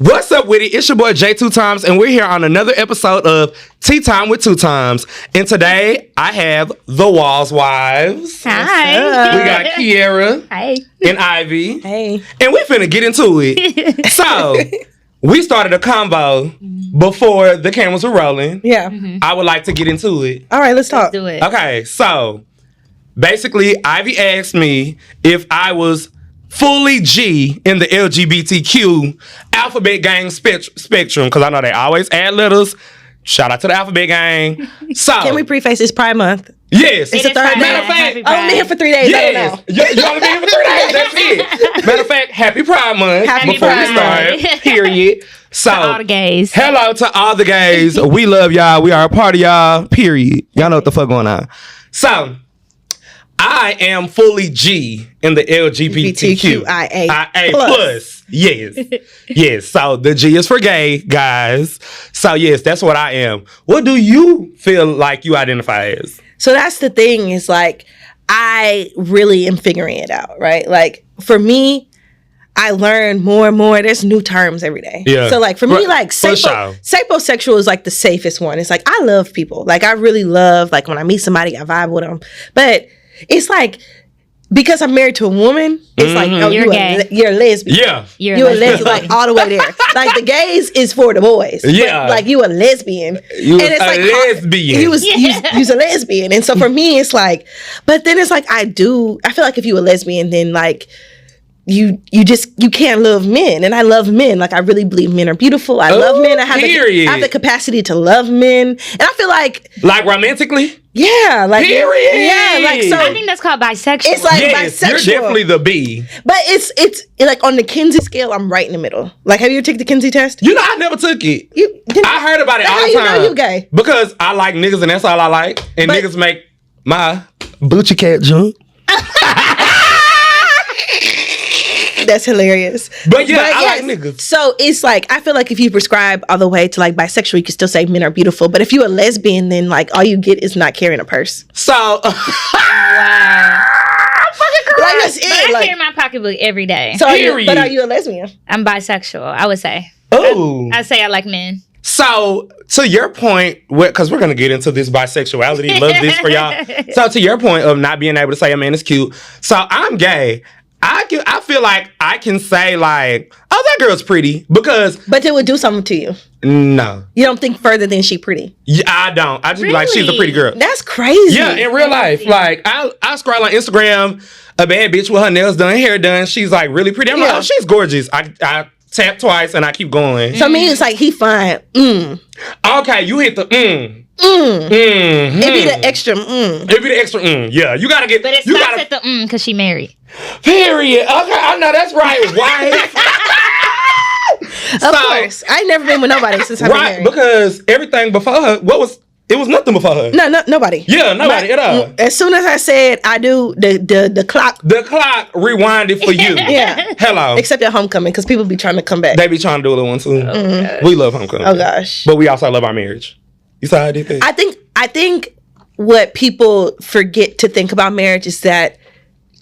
What's up with it? It's your boy J 2 Times, and we're here on another episode of Tea Time with 2 Times. And today I have the Wall's Wives. Hi. We got Kiera. Hi. And Ivy. Hey. And we finna get into it. So, we started a combo before the cameras were rolling. Yeah. I would like to get into it. All right, let's talk. Let's do it. Okay, so basically, Ivy asked me if I was fully G in the LGBTQ alphabet gang spectrum, because I know they always add letters. Shout out to the alphabet gang. So, Can we preface this Pride Month? yes. It's the third day. Matter of fact, I'm only here for 3 days. yes. I don't know. You only been here for 3 days. That's it. Matter of fact, happy Pride Month Happy before we Pride start. Period. So, All the gays. hello to all the gays. We love y'all. We are a part of y'all. Period. Y'all know what the fuck going on. So, I am fully G in the LGBTQ. LGBTQIA plus. Yes. Yes. So the G is for gay, guys. So yes, that's what I am. What do you feel like you identify as? So that's the thing, is like, I really am figuring it out, right? Like, for me, I learn more and more. There's new terms every day. Yeah. So like, for me, like, For sure. saposexual is like the safest one. It's like, I love people. Like, I really love, like, when I meet somebody, I vibe with them. But it's like, because I'm married to a woman, it's like, oh, You're gay. you're a lesbian. Yeah. You're a lesbian, like, all the way there. Like, the gays is for the boys. Yeah. But, like, you a lesbian. You and it's a like lesbian. You's a lesbian. And so for me, it's like, but then it's like, I feel like if you a lesbian, then like, you can't love men. And I love men. Like, I really believe men are beautiful. I love men. I have the capacity to love men. And I feel like romantically? yeah, like Period. Yeah, like, so I think that's called bisexual. it's like Yes, bisexual. you're definitely the B. But it's like on the Kinsey scale, I'm right in the middle. Like, have you ever taken the Kinsey test? You know, I never took it. I heard about it all How the you time. know you gay? Because I like niggas and that's all I like. And But- niggas make my booty cat jump. That's hilarious. But yeah, I like niggas. So it's like, I feel like if you prescribe all the way to like bisexual, you can still say men are beautiful. But if you're a lesbian, then like all you get is not carrying a purse. So, wow. Like, that's But it. I Like, carry my pocketbook every day. so Period. but are you a lesbian? I'm bisexual, I would say. ooh. I say I like men. So, to your point, because we're going to get into this bisexuality, love this for y'all. So, to your point of not being able to say a man is cute. So, I'm gay. I feel like I can say, like, oh, that girl's pretty. Because, But it would do something to you. no. You don't think further than she pretty. Yeah, I don't. I just be like, she's a pretty girl. That's crazy. Yeah, in real life. Like, I scroll on Instagram, a bad bitch with her nails done, hair done. She's, like, really pretty. I'm like, oh, she's gorgeous. I tap twice and I keep going. So me, it's like, he fine. Okay, you hit the It be the extra It be the extra yeah. You gotta get. But it you stops gotta, at the because she married. period. Okay, I know that's right. Wife. Of course. I ain't never been with nobody since I've been Right, married. because everything before her, it was nothing before her. No, nobody. Yeah, nobody at all. As soon as I said I do, the clock. The clock rewinded for you. Yeah. Hello. Except at homecoming, because people be trying to come back. They be trying to do a little one too. We love homecoming. Oh gosh. But we also love our marriage. You saw how I did that? I think what people forget to think about marriage is that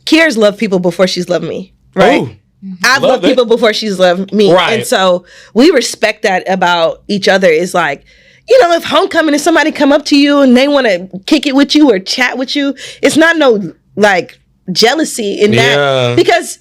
Kierra's loved people before she's loved me. Right? Ooh. I've Love loved it. people before she's loved me. Right. And so we respect that about each other. Is like, you know, if homecoming and somebody come up to you and they want to kick it with you or chat with you, it's not no like jealousy in that. Yeah. Because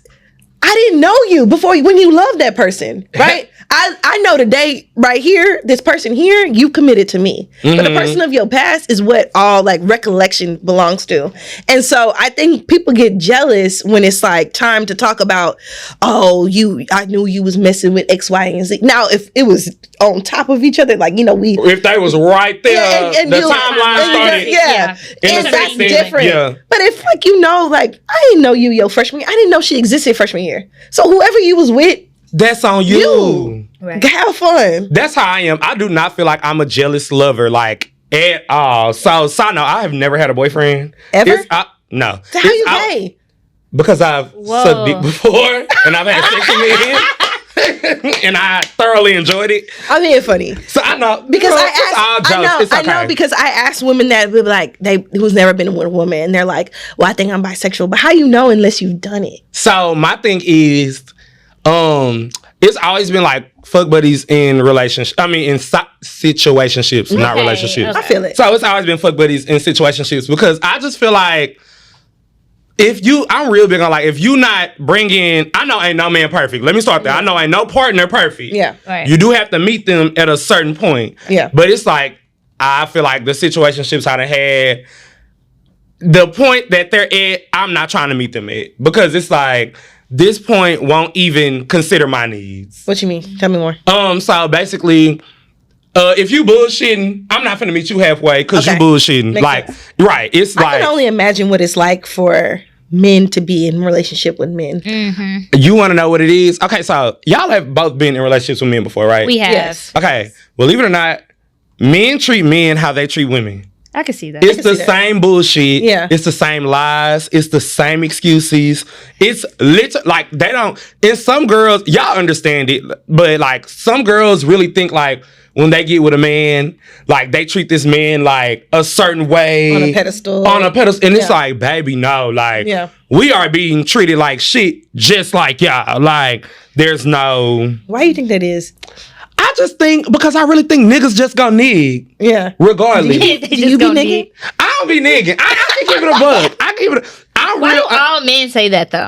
I didn't know you before when you loved that person, right? I know today right here, this person here, you committed to me. But the person of your past is what all like recollection belongs to. And so I think people get jealous when it's like time to talk about, oh, I knew you was messing with X, Y, and Z. Now, if it was on top of each other, like, you know, if they was right there, and the you- timeline and started. yeah. In And the that's 16th. different. Yeah. But if, like, you know, like, I didn't know you your freshman year. I didn't know she existed freshman year. So whoever you was with, That's on you. Right. have fun. That's how I am. I do not feel like I'm a jealous lover, like, at all. So, side note, I have never had a boyfriend. Ever? No. So how you gay? Because I've sucked dick before, and I've had sex with men, and I thoroughly enjoyed it. I'm being funny. So I know. Because it's all jokes. I know because I asked women that be like, who's never been with a woman, and they're like, well, I think I'm bisexual. But how you know unless you've done it? So my thing is, it's always been like fuck buddies in relationships. I mean, in situationships, not Okay, relationships. okay. I feel it. So it's always been fuck buddies in situationships because I just feel like I'm real big on like, if you not bringing, I know ain't no man perfect. Let me start there. I know ain't no partner perfect. Yeah. Right. You do have to meet them at a certain point. Yeah. But it's like, I feel like the situationships I done had, the point that they're at, I'm not trying to meet them at. Because it's like, this point won't even consider my needs. What you mean? Tell me more. So basically, if you bullshitting, I'm not finna meet you halfway because Okay. you bullshitting. Makes Like, sense. right. It's I like, can only imagine what it's like for men to be in relationship with men. you want to know what it is? Okay, so y'all have both been in relationships with men before, right? We have. Yes. Okay, believe it or not, men treat men how they treat women. I can see that. It's the see that. same bullshit. Yeah. It's the same lies. It's the same excuses. It's literally like they don't. And some girls, y'all understand it, but like some girls really think like when they get with a man, like they treat this man like a certain way On a pedestal. and it's Yeah. like, baby, no, like Yeah. we are being treated like shit, just like y'all. Like there's no. Why do you think that is? I just think because I really think niggas just go nig Yeah. regardless. They Do just you be gonna nigga? need- I don't be nigging. I can give it a bug. I give it. I'm Why real. do all men say that though?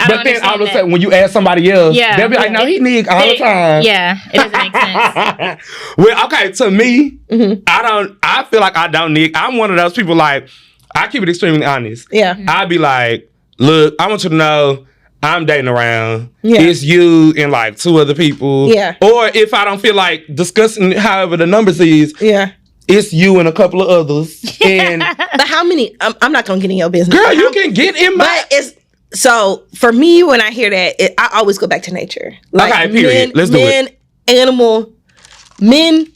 But then all of a that. sudden, when you ask somebody else, Yeah. they'll be like, "No, he nig all the time." Yeah, it doesn't make sense. Well, okay. To me, Mm-hmm. I feel like I don't nig. I'm one of those people. Like, I keep it extremely honest. Yeah. I'd be like, "Look, I want you to know." I'm dating around. Yeah. It's you and like 2 other people. Yeah. Or if I don't feel like discussing however the numbers is, Yeah. it's you and a couple of others. And But how many? I'm not gonna get in your business. girl, But you how- can get in my. But it's so for me when I hear that, I always go back to nature. Okay, period. Let's do it. Animal, men.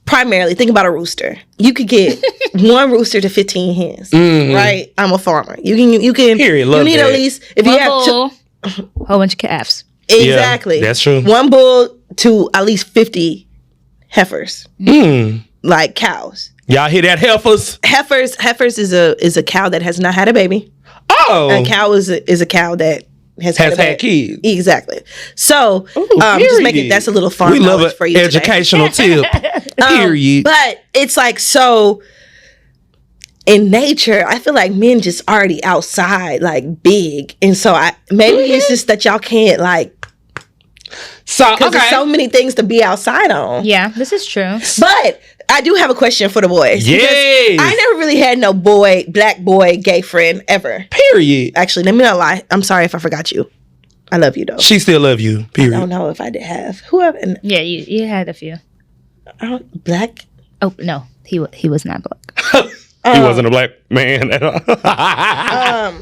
Primarily, think about a rooster. You could get one rooster to 15 hens, right? I'm a farmer. You can. Period. You Love need that. at least if you One have bull, whole bunch of calves. exactly. that's true. One bull to at least 50 heifers, Mm. like cows. Y'all hear that, heifers? Heifers is a cow that has not had a baby. Oh, A cow is a cow that has has a had baby. kids. Exactly. So Ooh, just make period. it. That's a little farm We love knowledge an for you today. educational tip. Period. But it's like so. In nature, I feel like men just already outside, like big, and so maybe it's just that y'all can't like So because okay, there's so many things to be outside on. Yeah, this is true. But I do have a question for the boys. because Yes. I never really had no black boy, gay friend ever. period. Actually, let me not lie. I'm sorry if I forgot you. I love you though. She still love you. I Period. don't know if I did have whoever. Yeah, you had a few. Black. Oh no, he was not black. He wasn't a black man at all.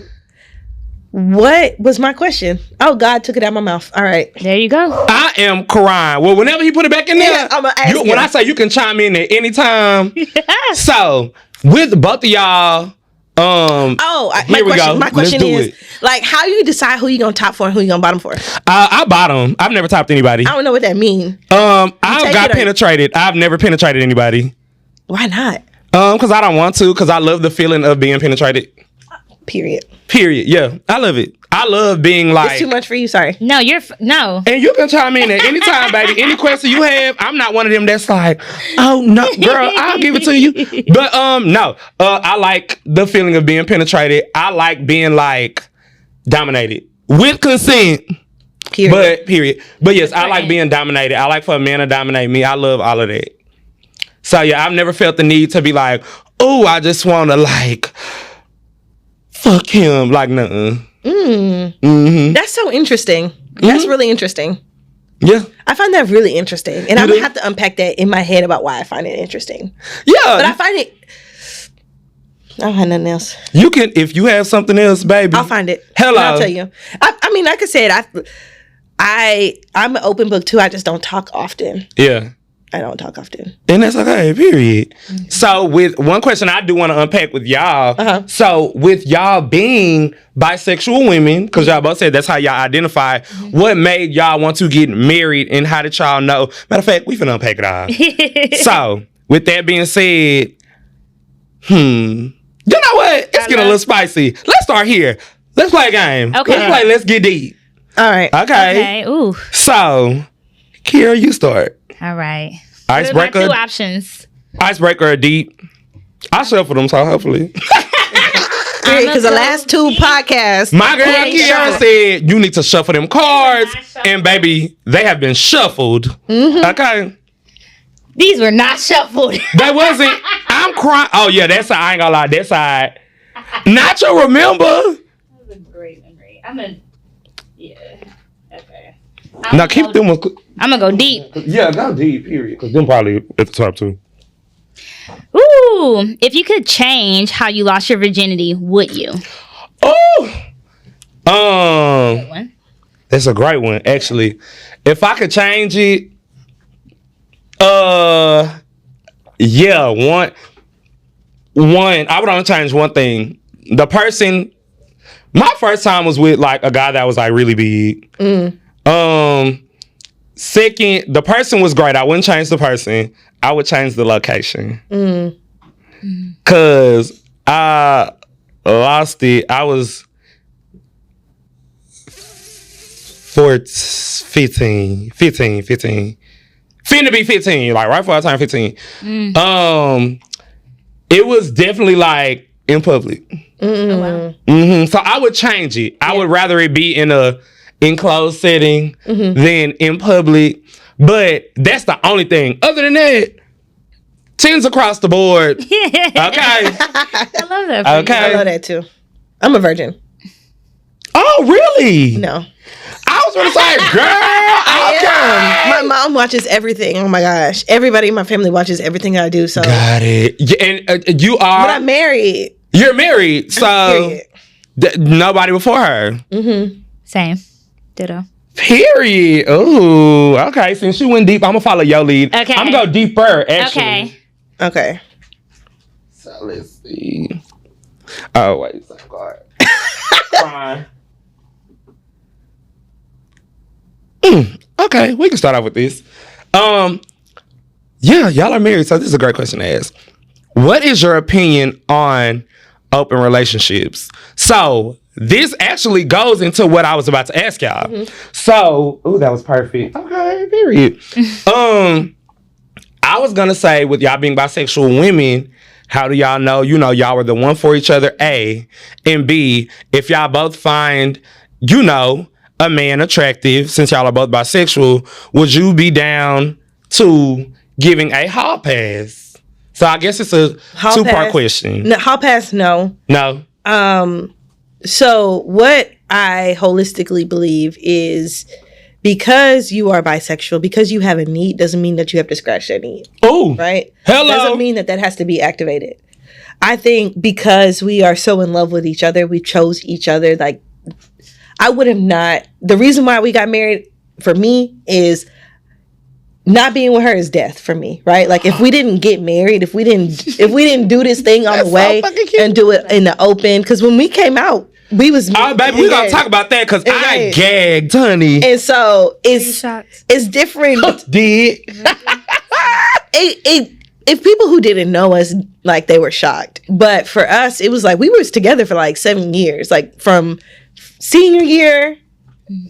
What was my question? Oh, God took it out of my mouth. All right. There you go. I am crying. Well, whenever he put it back in there, Yeah, I'ma ask when him. I say you can chime in at any time. So with both of y'all, Oh, Here we go. my question Let's do is it. like, how you decide who you gonna top for and who you gonna bottom for? I bottom. I've never topped anybody. I don't know what that means. I've take got it or- penetrated. I've never penetrated anybody. Why not? Because I don't want to. Because I love the feeling of being penetrated. Period. Period. Yeah, I love it. I love being like. It's too much for you. Sorry. No, no. And you can chime in at any time, baby. Any question you have, I'm not one of them that's like, oh no, girl, I'll give it to you. But no, I like the feeling of being penetrated. I like being like dominated with consent. Period. But yes, I like being dominated. I like for a man to dominate me. I love all of that. So yeah, I've never felt the need to be like, oh, I just want to like fuck him. Like nothing. That's so interesting. That's really interesting. Yeah. I find that really interesting, and I'm do? gonna have to unpack that in my head about why I find it interesting. Yeah. But I find it. I don't have nothing else. You can, if you have something else, baby. I'll find it. Hello. And I'll tell you. I mean, like I said, I'm an open book too. I just don't talk often. Yeah. I don't talk often. And that's okay, period. So with one question I do want to unpack with y'all. So with y'all being bisexual women, because y'all both said that's how y'all identify, what made y'all want to get married and how did y'all know? Matter of fact, we finna unpack it all. So with that being said, you know what? It's getting a little spicy. Let's start here. Let's play a game. Okay. Let's get deep. All right. Okay. Ooh. So, Kiera, you start. All right. What are my Icebreaker. 2 options? Icebreaker or deep. I shuffle them, so hopefully. Because the last 2 podcasts, My girl Kiera said you need to shuffle them cards, and baby, they have been shuffled. Okay. These were not shuffled. That wasn't. I'm crying. Oh yeah, that side. I ain't gonna lie. That side. Nacho, remember? That was a great memory. Yeah. Okay. Now keep them. I'm gonna go deep. Yeah, go deep. Period. Because them probably at the top too. Ooh. If you could change how you lost your virginity, would you? Oh. Good one. That's a great one, actually. If I could change it, yeah, one. I would only change one thing. The person. My first time was with like a guy that was like really big. Second, the person was great. I wouldn't change the person. I would change the location. Cause I lost it. I was 15. Finna be 15, like right before I turned 15. It was definitely like in public. Oh, wow. So I would change it. I would rather it be in a enclosed setting than in public. But that's the only thing. Other than that, 10s across the board. Okay. I love that. Okay. I love that too. I'm a virgin. Oh, really? No. I was gonna say, girl, okay. My mom watches everything. Oh my gosh. Everybody in my family watches everything I do. So Got it. Yeah, and you are. But I'm married. You're married, so Period. Nobody before her. Same. Ditto. Period. Ooh, okay. Since you went deep, I'm gonna follow your lead. Okay. I'm gonna go deeper, actually. Okay. So let's see. Oh wait, safeguard. Fine. Okay, we can start off with this. Yeah, y'all are married, so this is a great question to ask. What is your opinion on open relationships? So this actually goes into what I was about to ask y'all. So, that was perfect. Okay, period. I was gonna say, with y'all being bisexual women, how do y'all know, y'all were the one for each other, A, and B, if y'all both find, a man attractive, since y'all are both bisexual, would you be down to giving a hall pass? So I guess it's a Hall two-part pass. question. No, hall pass, no. No? So what I holistically believe is because you are bisexual, because you have a need, doesn't mean that you have to scratch that need. Oh, Right? Hello. Doesn't mean that has to be activated. I think because we are so in love with each other, we chose each other. Like, I would have not. The reason why we got married for me is not being with her is death for me, right? Like, if we didn't get married, if we didn't do this thing on the way and do it in the open, because when we came out, we was Oh, baby, we're going to talk about that because I gagged, honey. And so it's different. Did. If people who didn't know us, like, they were shocked. But for us, it was like we were together for like 7 years, like from senior year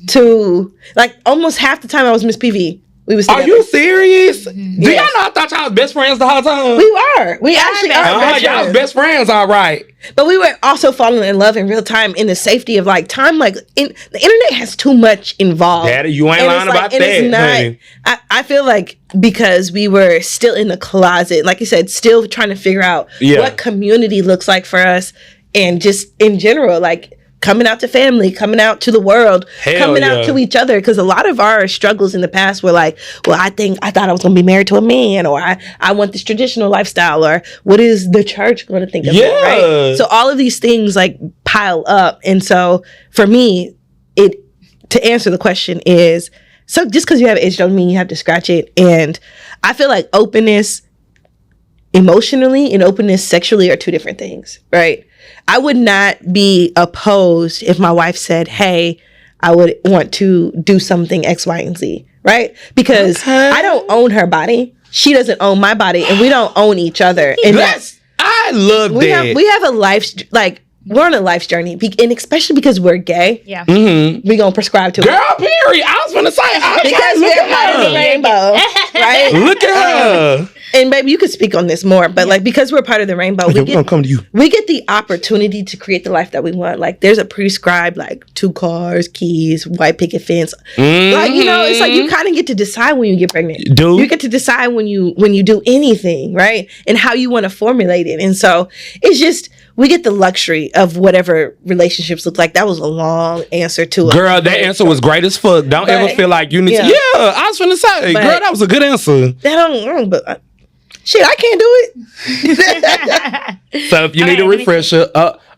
to like almost half the time I was Miss PV. We was together. Are you serious? Do Yes. y'all know I thought y'all was best friends the whole time? We were. We actually are. best Y'all was friends. best friends, all right. But we were also falling in love in real time in the safety of like time. Like the internet has too much involved. Daddy, you ain't And lying it's about and it's that, honey. I feel like because we were still in the closet, like you said, still trying to figure out what community looks like for us, and just in general, like coming out to family, coming out to the world, coming out to each other. Because a lot of our struggles in the past were like, well, I thought I was going to be married to a man, or I want this traditional lifestyle, or what is the church going to think of me, right? So all of these things like pile up. And so for me, to answer the question is, so just because you have an itch doesn't mean you have to scratch it. And I feel like openness emotionally and openness sexually are two different things, right? I would not be opposed if my wife said, hey, I would want to do something X, Y, and Z, right? Because I don't own her body. She doesn't own my body, and we don't own each other. And I love that. We have a life, like, we're on a life's journey, and especially because we're gay. Yeah. Mm-hmm. We gonna prescribe to Girl, it period. I was gonna say, because look we're part of the at her. rainbow, right? Look at her. And baby, you could speak on this more, but like because we're part of the rainbow, Okay, we're gonna come to you. we get the opportunity to create the life that we want. Like there's a prescribed like 2 cars, keys, white picket fence. Like you know, it's like you kind of get to decide when you get pregnant. Do You get to decide when you do anything, right? And how you want to formulate it. And so it's just we get the luxury of whatever relationships look like. That was a long answer to it. Girl, that answer was great as fuck. Don't ever feel like you need to. Yeah, I was finna say, girl, that was a good answer. But shit, I can't do it. So if you need a refresher,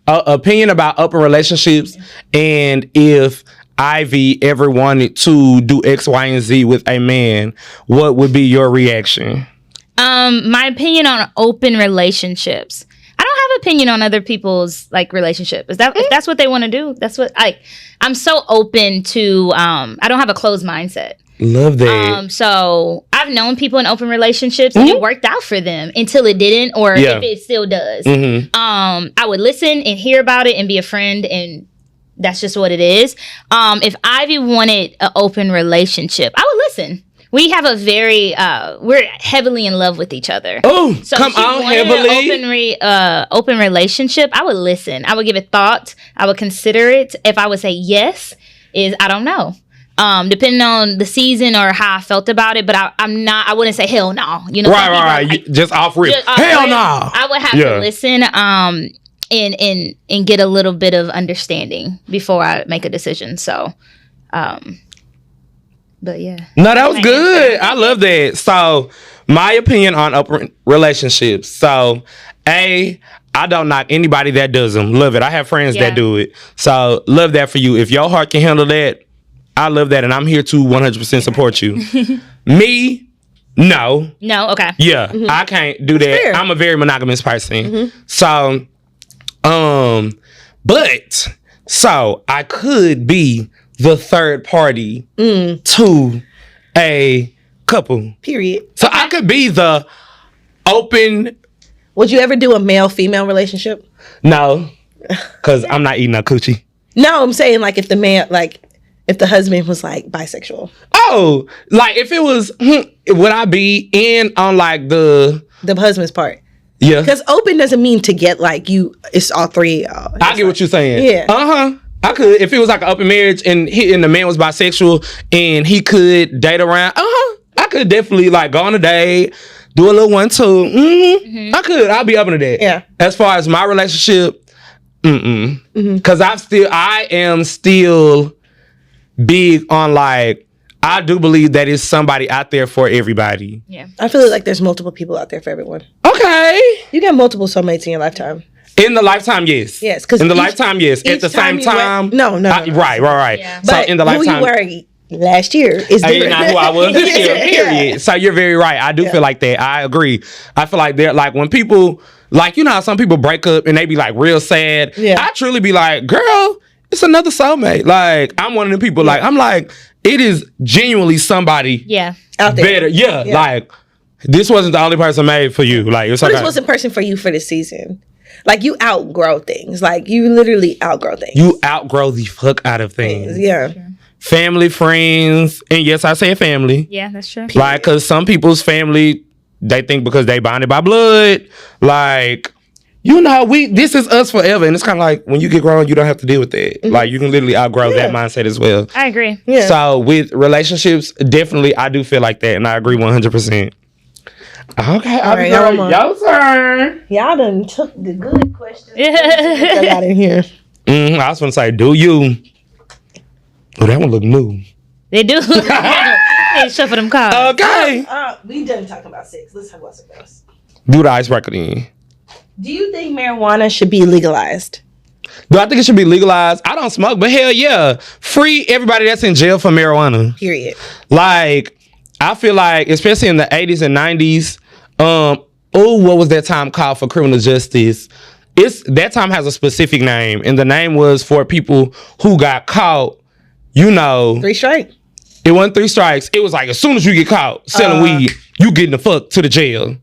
opinion about open relationships, and if Ivy ever wanted to do X, Y, and Z with a man, what would be your reaction? My opinion on open relationships. I don't have opinion on other people's like relationship. If that's what they want to do, that's what I'm so open to. I don't have a closed mindset. Love that. So I've known people in open relationships and it worked out for them until it didn't, or if it still does. I would listen and hear about it and be a friend, and that's just what it is. If Ivy wanted an open relationship, I would listen. We have a very we're heavily in love with each other. Oh, so come on, heavily. Open relationship. I would listen. I would give it thought. I would consider it. If I would say yes, I don't know. Depending on the season or how I felt about it, but I'm not. I wouldn't say hell no. You know, right. Just off rip. Hell no. I would have to listen. And get a little bit of understanding before I make a decision. So, but yeah. No, that was good. I love that. So, my opinion on open relationships. So, I don't knock anybody that does them. Love it. I have friends that do it. So, love that for you. If your heart can handle that, I love that. And I'm here to 100% support you. Me, no. No, okay. Yeah, I can't do that. Fair. I'm a very monogamous person. So, but, so I could be the third party to a couple. Period. So I could be the open. Would you ever do a male-female relationship? No, because I'm not eating a coochie. No, I'm saying like if the man, like if the husband was like bisexual. Oh, like if it was, would I be in on like the husband's part? Yeah. Because open doesn't mean to get like you, it's all three of y'all. I get what you're saying. Yeah. I could, if it was like an open marriage and the man was bisexual and he could date around, I could definitely like go on a date, do a little 1-2. I could. I'll be open to that. Yeah. As far as my relationship, because I am still big on like, I do believe that it's somebody out there for everybody. Yeah. I feel like there's multiple people out there for everyone. Okay. You got multiple soulmates in your lifetime. In the lifetime, yes. Yes, because in the lifetime, yes. At the same time, no. Right. Yeah. So But in the lifetime, who you were last year is different. not who I was this year. Period. Yeah. So you're very right. I do feel like that. I agree. I feel like they're like when people like you know how some people break up and they be like real sad. Yeah. I truly be like, girl, it's another soulmate. Like I'm one of them people. Like I'm like it is genuinely somebody. Yeah. Out there. Better. Yeah. Like this wasn't the only person made for you. Like it's But okay. this wasn't person for you for this season. Like you outgrow things. Like you literally outgrow things. You outgrow the fuck out of things. Yeah. Family, friends, and yes, I say family. Yeah, that's true. Like, because some people's family, they think because they bonded by blood, like, you know, this is us forever. And it's kind of like, when you get grown, you don't have to deal with that. Like, you can literally outgrow that mindset as well. I agree. Yeah. So, with relationships, definitely, I do feel like that. And I agree 100%. Okay, all right, your turn. Y'all done took the good questions. Yeah. Get out in here. I was going to say, do you? Oh, that one look new. They do. They shuffle them cards. Okay. We done talking about sex. Let's talk about something else. Do the icebreaker then. Do you think marijuana should be legalized? Do I think it should be legalized? I don't smoke, but hell yeah. Free everybody that's in jail for marijuana. Period. Like, I feel like, especially in the 80s and 90s, what was that time called for criminal justice? That time has a specific name, and the name was for people who got caught, you know. 3 strikes. It wasn't 3 strikes. It was like, as soon as you get caught selling weed, you getting the fuck to the jail.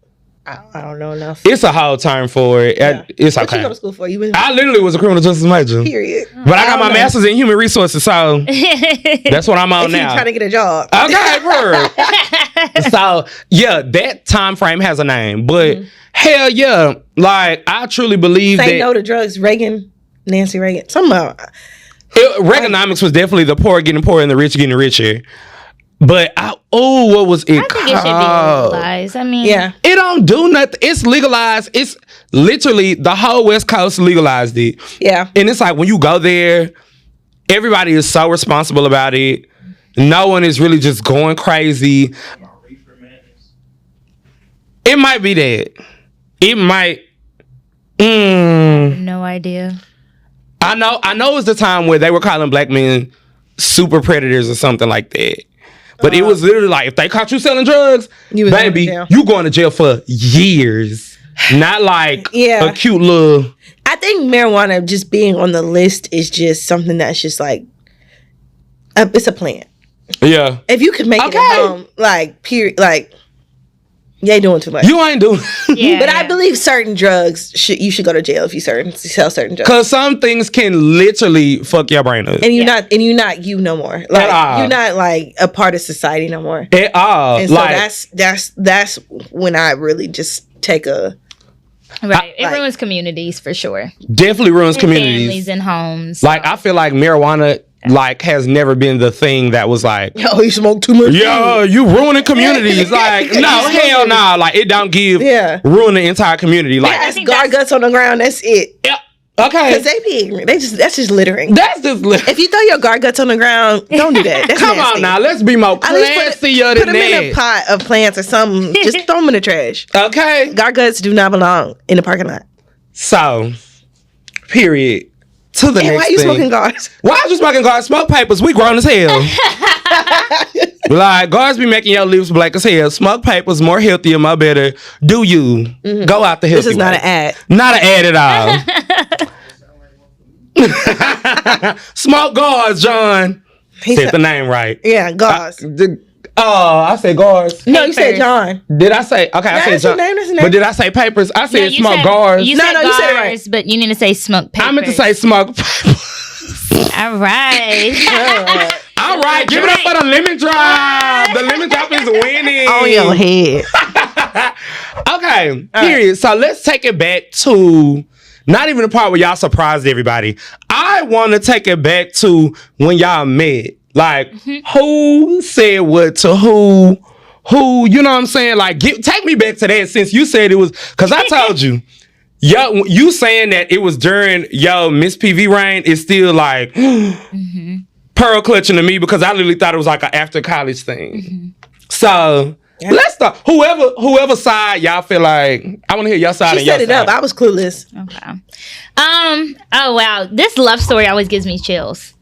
I don't know enough. It's a whole term for it. Yeah. It's What okay. you go to school for? I literally was a criminal justice major. Period. But I got my master's in human resources, so that's what I'm on If you now. trying to get a job. Okay, bro. So yeah, that time frame has a name, but hell yeah, like I truly believe Say that no to drugs. Nancy Reagan. Somehow. Reaganomics was definitely the poor getting poorer and the rich getting richer. But what was it I think it should be legalized. I mean, Yeah. It don't do nothing. It's legalized. It's literally the whole West Coast legalized it. Yeah. And it's like when you go there, everybody is so responsible about it. No one is really just going crazy. It might be that. It might. no idea. I know it's the time where they were calling black men super predators or something like that. But it was literally like, if they caught you selling drugs, baby, you going to jail for years. Not like a cute little... I think marijuana just being on the list is just something that's just like... it's a plant. Yeah. If you could make it at home, like, period, like... You ain't doing too much. You ain't doing... Yeah, but I believe certain drugs, you should go to jail if you sell certain drugs. Because some things can literally fuck your brain up. And you're not you no more. Like you're not like a part of society no more. At all. And so that's when I really just take a... Right. It ruins communities for sure. Definitely ruins communities. Families and homes. Like, I feel like marijuana... like has never been the thing that was like, oh, you smoke too much. Yo, you ruining communities. Like, no, hell no. Like, it don't give ruin the entire community. Like, that's guard guts on the ground. That's it. Yeah. Okay. Because they be ignorant. That's just littering. That's just littering. If you throw your guard guts on the ground, don't do that. That's Come nasty. on now, let's be more classier than put them in a pot of plants or something. Just throw them in the trash. Okay. Guard guts do not belong in the parking lot. So, period. To the next why are you thing. smoking guards? Why are you smoking guards? Smoke papers. We grown as hell. Like, guards be making your lips black as hell. Smoke papers, more healthier, more better. Do you. Go out the healthy This is not way. an ad. Not an ad at all. Smoke guards, John. Said the name right. Yeah, guards. I said guards. No, you said John. Did I say? Okay, I said John. That's your name. But did I say papers? I said smoke guards. You said you said it right. But you need to say smoke papers. I meant to say smoke papers. All right. All right, give it up for the lemon drop. The lemon drop is winning. On your head. Okay, period. So let's take it back to not even the part where y'all surprised everybody. I want to take it back to when y'all met. Like, who said what to who, you know what I'm saying? Like, take me back to that since you said it was, because I told you. Yo, you saying that it was during Miss PV reign is still like pearl clutching to me because I literally thought it was like an after college thing. So let's start. Whoever side y'all feel like, I want to hear your side. She set it up. I was clueless. Okay. Oh wow, this love story always gives me chills.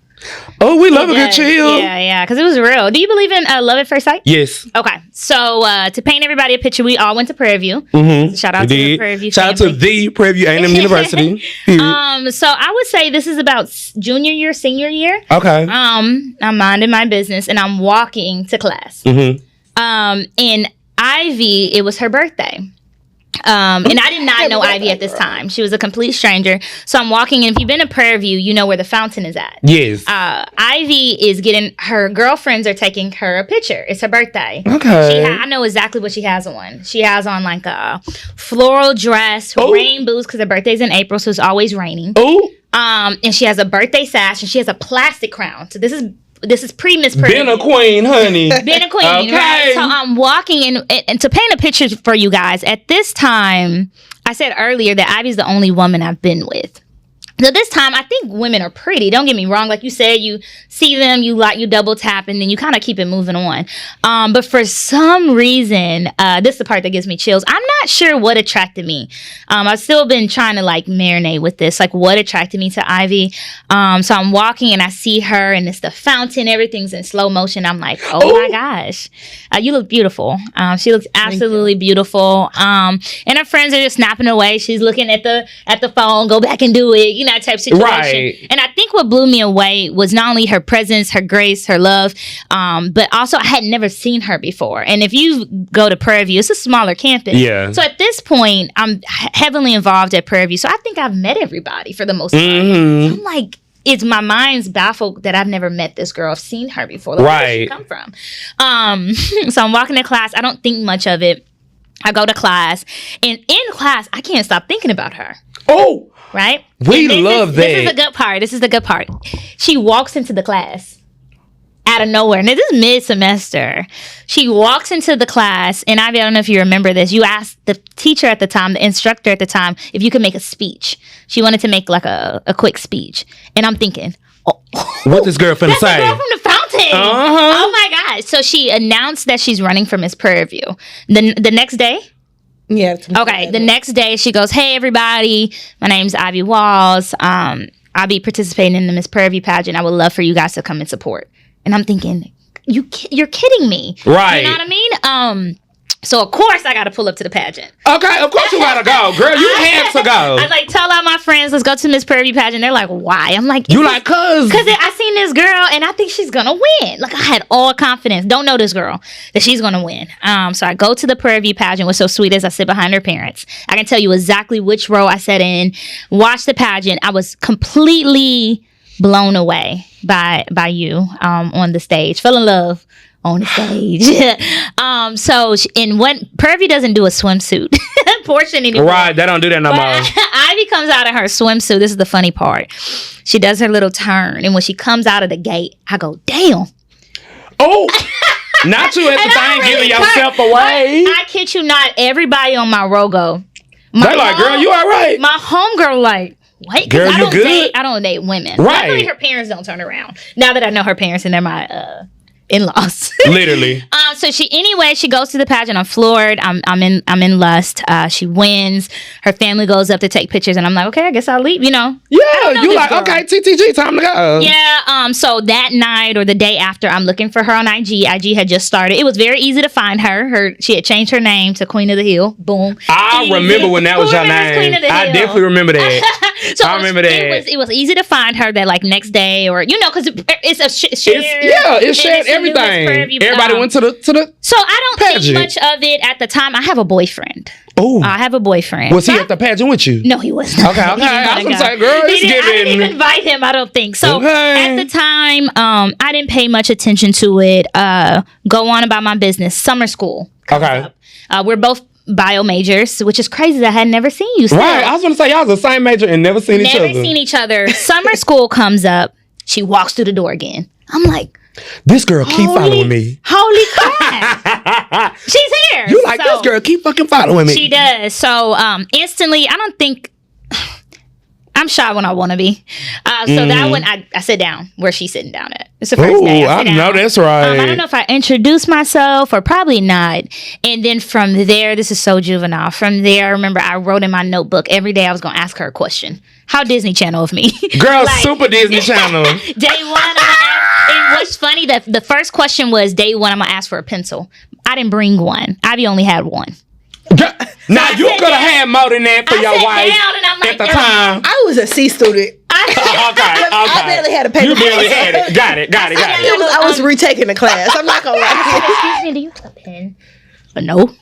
Oh, we love a good chill. Yeah, because it was real. Do you believe in love at first sight? Yes. Okay, so to paint everybody a picture, we all went to Prairie View. Shout out to the Prairie View Shout out to the Prairie View A&M University. So I would say this is about junior year, senior year. Okay. I'm minding my business and I'm walking to class. And Ivy, it was her birthday. And I did not know Ivy at this time. She was a complete stranger. So I'm walking, and if you've been to Prairie View, you know where the fountain is at. Yes. Ivy is getting, her girlfriends are taking her a picture. It's her birthday. Okay. I know exactly what she has on. She has on like a floral dress, rain boots, because her birthday's in April, so it's always raining. Oh. And she has a birthday sash, and she has a plastic crown. So this is pre-Miss Prairie. Been a queen, honey. Been a queen, okay. right? So I'm walking, and to paint a picture for you guys, at this time, I said earlier that Ivy's the only woman I've been with. So this time, I think women are pretty. Don't get me wrong. Like you said, you see them, you double tap, and then you kind of keep it moving on. But for some reason, this is the part that gives me chills. I'm not sure what attracted me. I've still been trying to like marinate with this, like what attracted me to Ivy. So I'm walking and I see her, and it's the fountain. Everything's in slow motion. I'm like, oh my gosh, you look beautiful. She looks absolutely beautiful. And her friends are just snapping away. She's looking at the phone. Go back and do it. You know, that type of situation. Right. And I think what blew me away was not only her presence, her grace, her love, but also I had never seen her before. And if you go to Prairie View, it's a smaller campus. Yeah. So So at this point, I'm heavily involved at Prairie View. So I think I've met everybody for the most part. So I'm like, my mind's baffled that I've never met this girl. I've seen her before. Like, where did she come from? So I'm walking to class. I don't think much of it. I go to class, and in class, I can't stop thinking about her. Oh, right. We love that. This is the good part. This is the good part. She walks into the class out of nowhere. Now, this is mid-semester. She walks into the class, and I don't know if you remember this. You asked the teacher at the time, the instructor at the time, if you could make a speech. She wanted to make like a quick speech. And I'm thinking, what this girl finna say? The girl from the fountain. Oh my God. So she announced that she's running for Miss Prairie View. The next day? Yeah. Okay. The next day she goes, hey everybody, my name's Ivy Walls. I'll be participating in the Miss Prairie View pageant. I would love for you guys to come and support. And I'm thinking, you're kidding me. Right. You know what I mean? So of course I got to pull up to the pageant. Okay, of course you gotta go, girl. You have to go. I like tell all my friends, let's go to Miss Prairie View pageant. They're like, why? I'm like, you like, cause I seen this girl and I think she's gonna win. Like I had all confidence. Don't know this girl that she's gonna win. So I go to the Prairie View pageant. What's so sweet is I sit behind her parents. I can tell you exactly which row I sat in. Watch the pageant. I was completely blown away by you on the stage. Fell in love on the stage. Prairie View doesn't do a swimsuit portion anymore. Right, they don't do that no more. Ivy comes out of her swimsuit. This is the funny part. She does her little turn, and when she comes out of the gate, I go, damn. Oh, not you at the time giving yourself away. I kid you not, everybody on my row go. They like, girl, you all right? My homegirl like, what? Girl, you good? I don't date women. Right. Luckily, her parents don't turn around. Now that I know her parents and they're my in-laws. Literally. So she goes to the pageant. I'm floored. I'm in lust. She wins. Her family goes up to take pictures, and I'm like, okay, I guess I'll leave. You know. Yeah, you like, girl. Okay, TTG, time to go. Yeah. So that night or the day after, I'm looking for her on IG. IG had just started. It was very easy to find her. She had changed her name to Queen of the Hill. Boom. I remember when that was your name. I definitely remember that. So I remember that. It was easy to find her that like next day or because it's a shared. It's shared everything. Everybody went to the. So I don't think much of it at the time. I have a boyfriend. Oh, I have a boyfriend. Was he at the pageant with you? No, he was not. Okay. I was gonna say, girl, it's giving. I didn't even invite him. I don't think so. Okay. At the time, I didn't pay much attention to it. Go on about my business. Summer school. Okay. We're both bio majors, which is crazy that I had never seen you. Still. Right. I was gonna say y'all was the same major and never seen each other. Summer school comes up. She walks through the door again. I'm like, this girl keep following me. Holy crap. She's here. You like, this girl keep fucking following me. She does. So instantly, I don't think I'm shy when I want to be. So that one, I sit down where she's sitting down at. It's the first day. I know that's right. I don't know if I introduced myself or probably not. And then from there, this is so juvenile. From there, I remember I wrote in my notebook every day I was going to ask her a question. How Disney Channel of me. Girl, like, super Disney Channel. Day one, and what's funny, that the first question was day one, I'm going to ask for a pencil. I didn't bring one. Ivy only had one. Now you could have had more than that for your wife at the time. I was a C student. I barely had a paper. You barely had it. Got it. I was retaking the class. I'm not gonna lie. Excuse me, do you have a pen? No.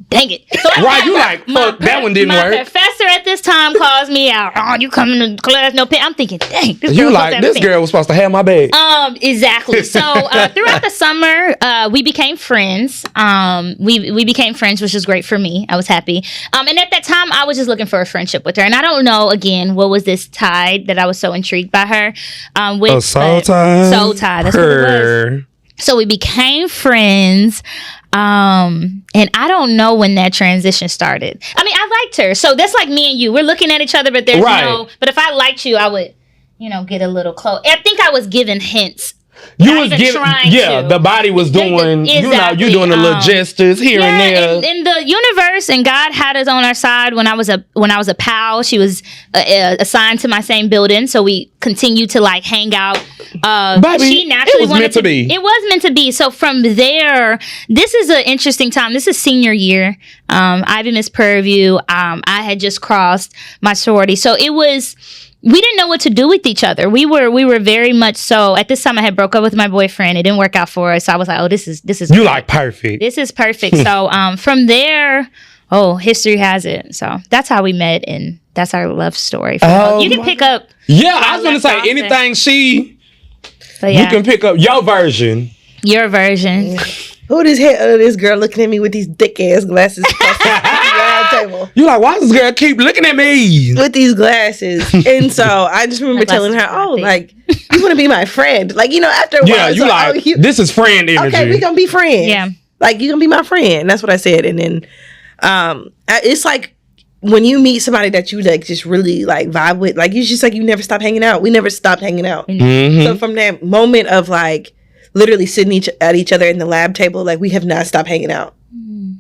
Dang it. So right, you like, fuck, that one didn't work. My professor at this time calls me out. Oh, you coming to class, no pen? I'm thinking, dang, this girl was supposed to have my bag. Exactly. So throughout the summer, we became friends. We became friends, which was great for me. I was happy. And at that time, I was just looking for a friendship with her. And I don't know, again, what was this tide that I was so intrigued by her. Soul tie. Soul tie, that's what it was. So we became friends. And I don't know when that transition started. I mean, I liked her. So that's like me and you. We're looking at each other, but there's but if I liked you, I would, get a little close. I think I was given hints. You was giving, the body was doing, exactly. you doing the little gestures here and there. And the universe and God had us on our side when I was a pal. She was assigned to my same building, so we continued to like hang out. Baby, she naturally it was meant to be. It was meant to be. So from there, this is an interesting time. This is senior year. Ivy Miss Prairie View. I had just crossed my sorority, so it was. We didn't know what to do with each other. We were very much so. At this time, I had broke up with my boyfriend. It didn't work out for us. So I was like, oh, this is you great. Like perfect. This is perfect. So from there Oh, history has it. So that's how we met, and that's our love story. You can pick up. Yeah, I was gonna say anything But you can pick up your version. Your version. Yeah. Who this girl looking at me with these thick ass glasses across the table? You like, why does this girl keep looking at me with these glasses? And so I just remember telling her, "Oh, like you want to be my friend?" Like, you know, after a while, yeah, you like this is friend energy. Okay, we gonna be friends. Yeah, like you gonna be my friend. That's what I said. And then it's like when you meet somebody that you like just really like vibe with, like you just like you never stop hanging out. We never stopped hanging out. Mm-hmm. So from that moment of like literally sitting at each other in the lab table, like we have not stopped hanging out.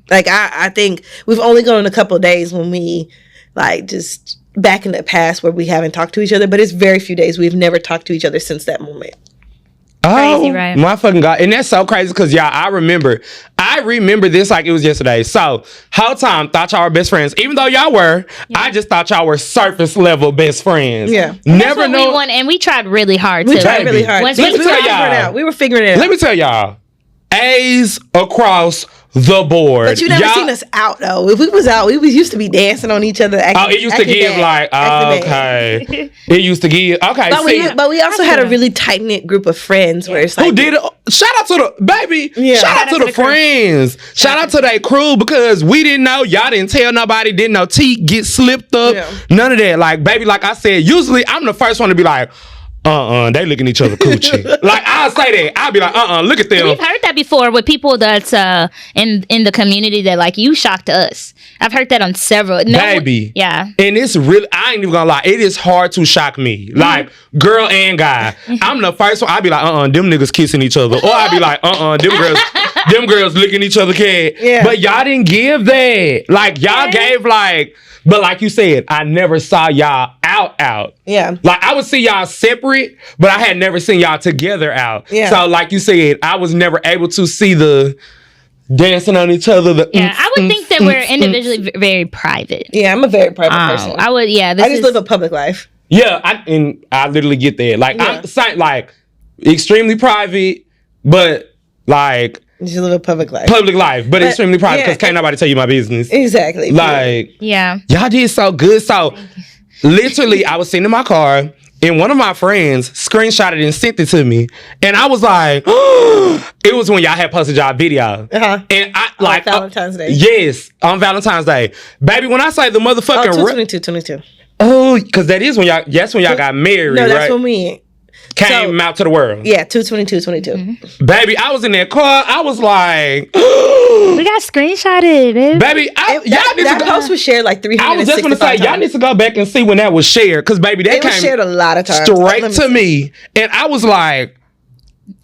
Like I think we've only gone a couple of days when we like just back in the past where we haven't talked to each other, but it's very few days. We've never talked to each other since that moment. Crazy, right? My fucking God. And that's so crazy because y'all, I remember this like it was yesterday. So whole time thought y'all were best friends. Even though y'all were, I just thought y'all were surface level best friends. Yeah. Never know. And we tried really hard We tried really hard. Once Let me tell y'all. We were figuring it out. Let me tell y'all. A's across the board. But you never seen us out though. If we was out, we used to be dancing on each other. It used to give like, okay. It used to give, okay. But we also had a really tight knit group of friends where it's like, who did it? Shout out to the baby. Yeah. Shout out to the friends. Shout out to that crew because we didn't know. Y'all didn't tell nobody. Didn't know teeth get slipped up. Yeah. None of that. Like, baby, like I said, usually I'm the first one to be like, they looking at each other coochie. Like, I'll say that. I'll be like, look at them. We've heard that before with people that's in the community that like you shocked us. I've heard that on several. Baby. Yeah. And it's really, I ain't even gonna lie, it is hard to shock me. Like, girl and guy. I'm the first one, I'll be like, them niggas kissing each other. Or I'll be like, them girls licking each other cat. Yeah. But y'all didn't give that. Like, y'all gave like, but like you said, I never saw y'all out. Yeah. Like, I would see y'all separate, but I had never seen y'all together out. Yeah. So like you said, I was never able to see the dancing on each other. I would think that we're individually very private. Yeah, I'm a very private person. I would, I just live a public life. Yeah, I literally get that. Like, I'm like extremely private, but like you just live a public life. But extremely private because can't nobody tell you my business. Exactly. Like, y'all did so good. So literally, I was sitting in my car. And one of my friends screenshotted it and sent it to me. And I was like, it was when y'all had posted y'all video. Uh-huh. And I like on Valentine's Day. Yes, on Valentine's Day. Baby, when I say the motherfucking 22. Oh, because that's when y'all got married, no, right? That's when we came out to the world. Yeah, 2/22/22. Mm-hmm. Baby, I was in that car. I was like, we got screenshotted, baby. That post was shared like 365 I was just gonna say, y'all need to go back and see when that was shared, because baby, that came was shared a lot of times straight to me, and I was like,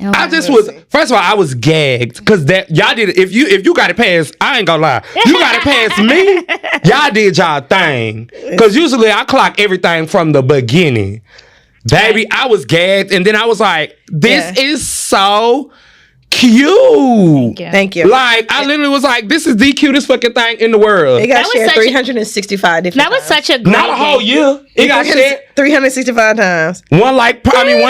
first of all, I was gagged because that y'all did it. If you got it past, I ain't gonna lie, you got it past me. Y'all did y'all thing, because usually I clock everything from the beginning. Baby, I was gagged, and then I was like, this is so cute. Thank you. Like, I literally was like, this is the cutest fucking thing in the world. It got shared 365 different times. That was such a great Not a whole year. It got shared 365 times. One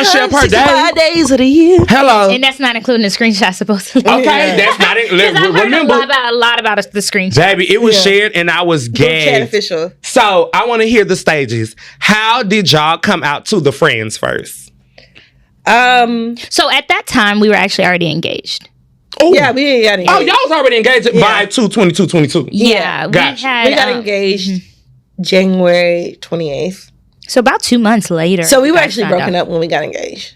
share per day. 5 days of the year. Hello. And that's not including the screenshot, supposedly. Okay, that's not it. Remember a lot about the screenshot. Baby, it was shared and I was gagged. Official. So I want to hear the stages. How did y'all come out to the friends first? So at that time, we were actually already engaged. Oh yeah, we got engaged. Oh, y'all was already engaged by 2/22/22. Yeah, gotcha. We got engaged January 28th. So about 2 months later. So we were actually broken up when we got engaged.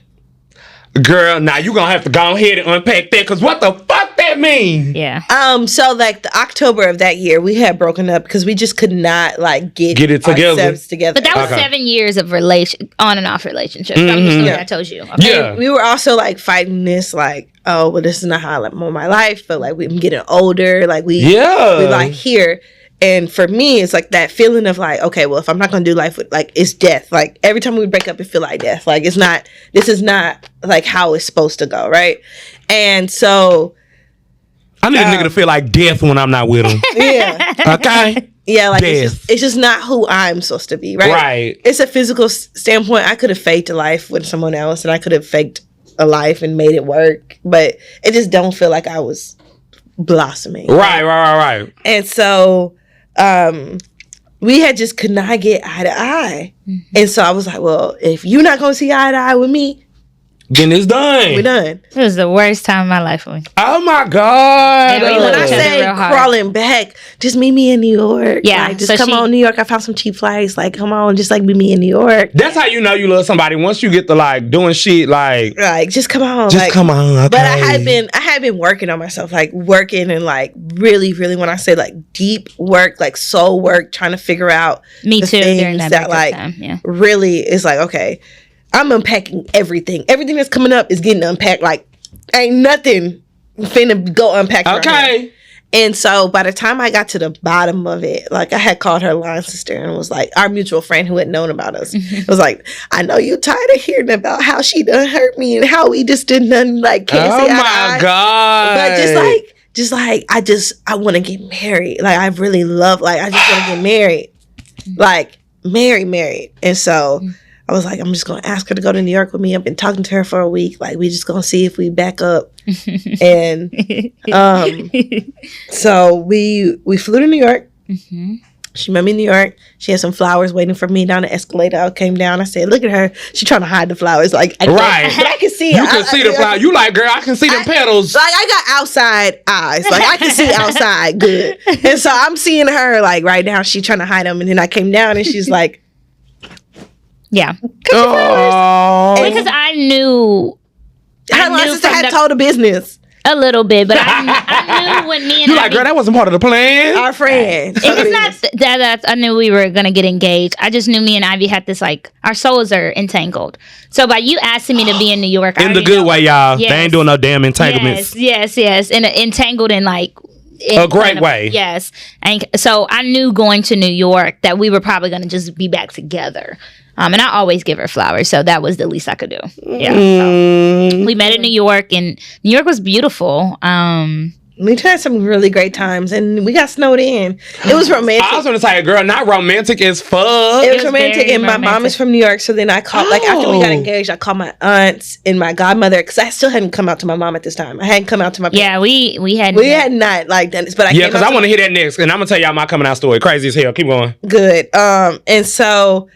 Girl, now you gonna have to go ahead and unpack that, because what the fuck that mean? Yeah. So like the October of that year, we had broken up because we just could not like get it together. Together. But that was 7 years of on and off relationship. From the story I told you. Okay? Yeah. And we were also like fighting this like, oh, well, this is not how I live my life. But like we're getting older. Like we like here. And for me, it's like that feeling of like, okay, well, if I'm not going to do life with, like, it's death. Like, every time we break up, it feel like death. Like, this is not, like, how it's supposed to go, right? And so... I need a nigga to feel like death when I'm not with him. Yeah. Okay? Yeah, like, it's just not who I'm supposed to be, right? Right. It's a physical standpoint. I could have faked a life with someone else, and I could have faked a life and made it work. But it just don't feel like I was blossoming. Right. And so... we had just could not get eye to eye. And so I was like, well, if you're not going to see eye to eye with me, then it's done. we're done. It was the worst time of my life for me. Oh my God. Yeah, When I each other say real hard. crawling back, just meet me in New York. Yeah, Like, just so come on, New York. I found some cheap flights. Like, come on, just like meet me in New York. That's how you know you love somebody. Once you get to like doing shit like Just come on. just like, come on. Okay. But I had been working on myself, like working and like really, really, when I say like deep work, like soul work, trying to figure out Me the too, during things that that breakup like time, yeah. really is like, okay, I'm unpacking everything. Everything that's coming up is getting unpacked. Like, ain't nothing finna go unpacked. around here. Okay. And so by the time I got to the bottom of it, like I had called her line sister and was like, our mutual friend who had known about us, was like, I know you tired of hearing about how she done hurt me and how we just did nothing, like can't Oh see eye to my eye. God. But I want to get married. Like I really love, like I just want to get married. Like married. And so I was like, I'm just going to ask her to go to New York with me. I've been talking to her for a week. Like we just going to see if we back up. And so we flew to New York. She met me in New York. She had some flowers waiting for me down the escalator. I came down. I said, look at her. She trying to hide the flowers. Like, but I can see it. You can see the flower. You like, girl, I can see them petals. Like, I got outside eyes. Like, I can see outside good. And so I'm seeing her, like, right now. She trying to hide them. And then I came down and she's like, Yeah. Oh. Because I knew her line sister had told the business. a little bit, but I knew when me and You like, girl, that wasn't part of the plan. Our friend. It was not that I knew we were gonna get engaged. I just knew me and Ivy had this, like, our souls are entangled. So by you asking me to be in New York, I In the already good know, way, y'all. Yes. They ain't doing no damn entanglements. Yes, and entangled in like A great way. Yes, and so I knew going to New York that we were probably gonna just be back together. And I always give her flowers, so that was the least I could do. Yeah, so we met in New York, and New York was beautiful. We had some really great times, and we got snowed in. It was romantic. I was gonna say, girl, not romantic as fuck. It was romantic, and my mom is from New York, so then I called, like, after we got engaged, I called my aunts and my godmother, because I still hadn't come out to my mom at this time. I hadn't come out to my parents. Yeah, we had not, like, done this, but Yeah, because I want to hear that next, and I'm gonna tell y'all my coming out story. Crazy as hell. Keep going. Good. And so,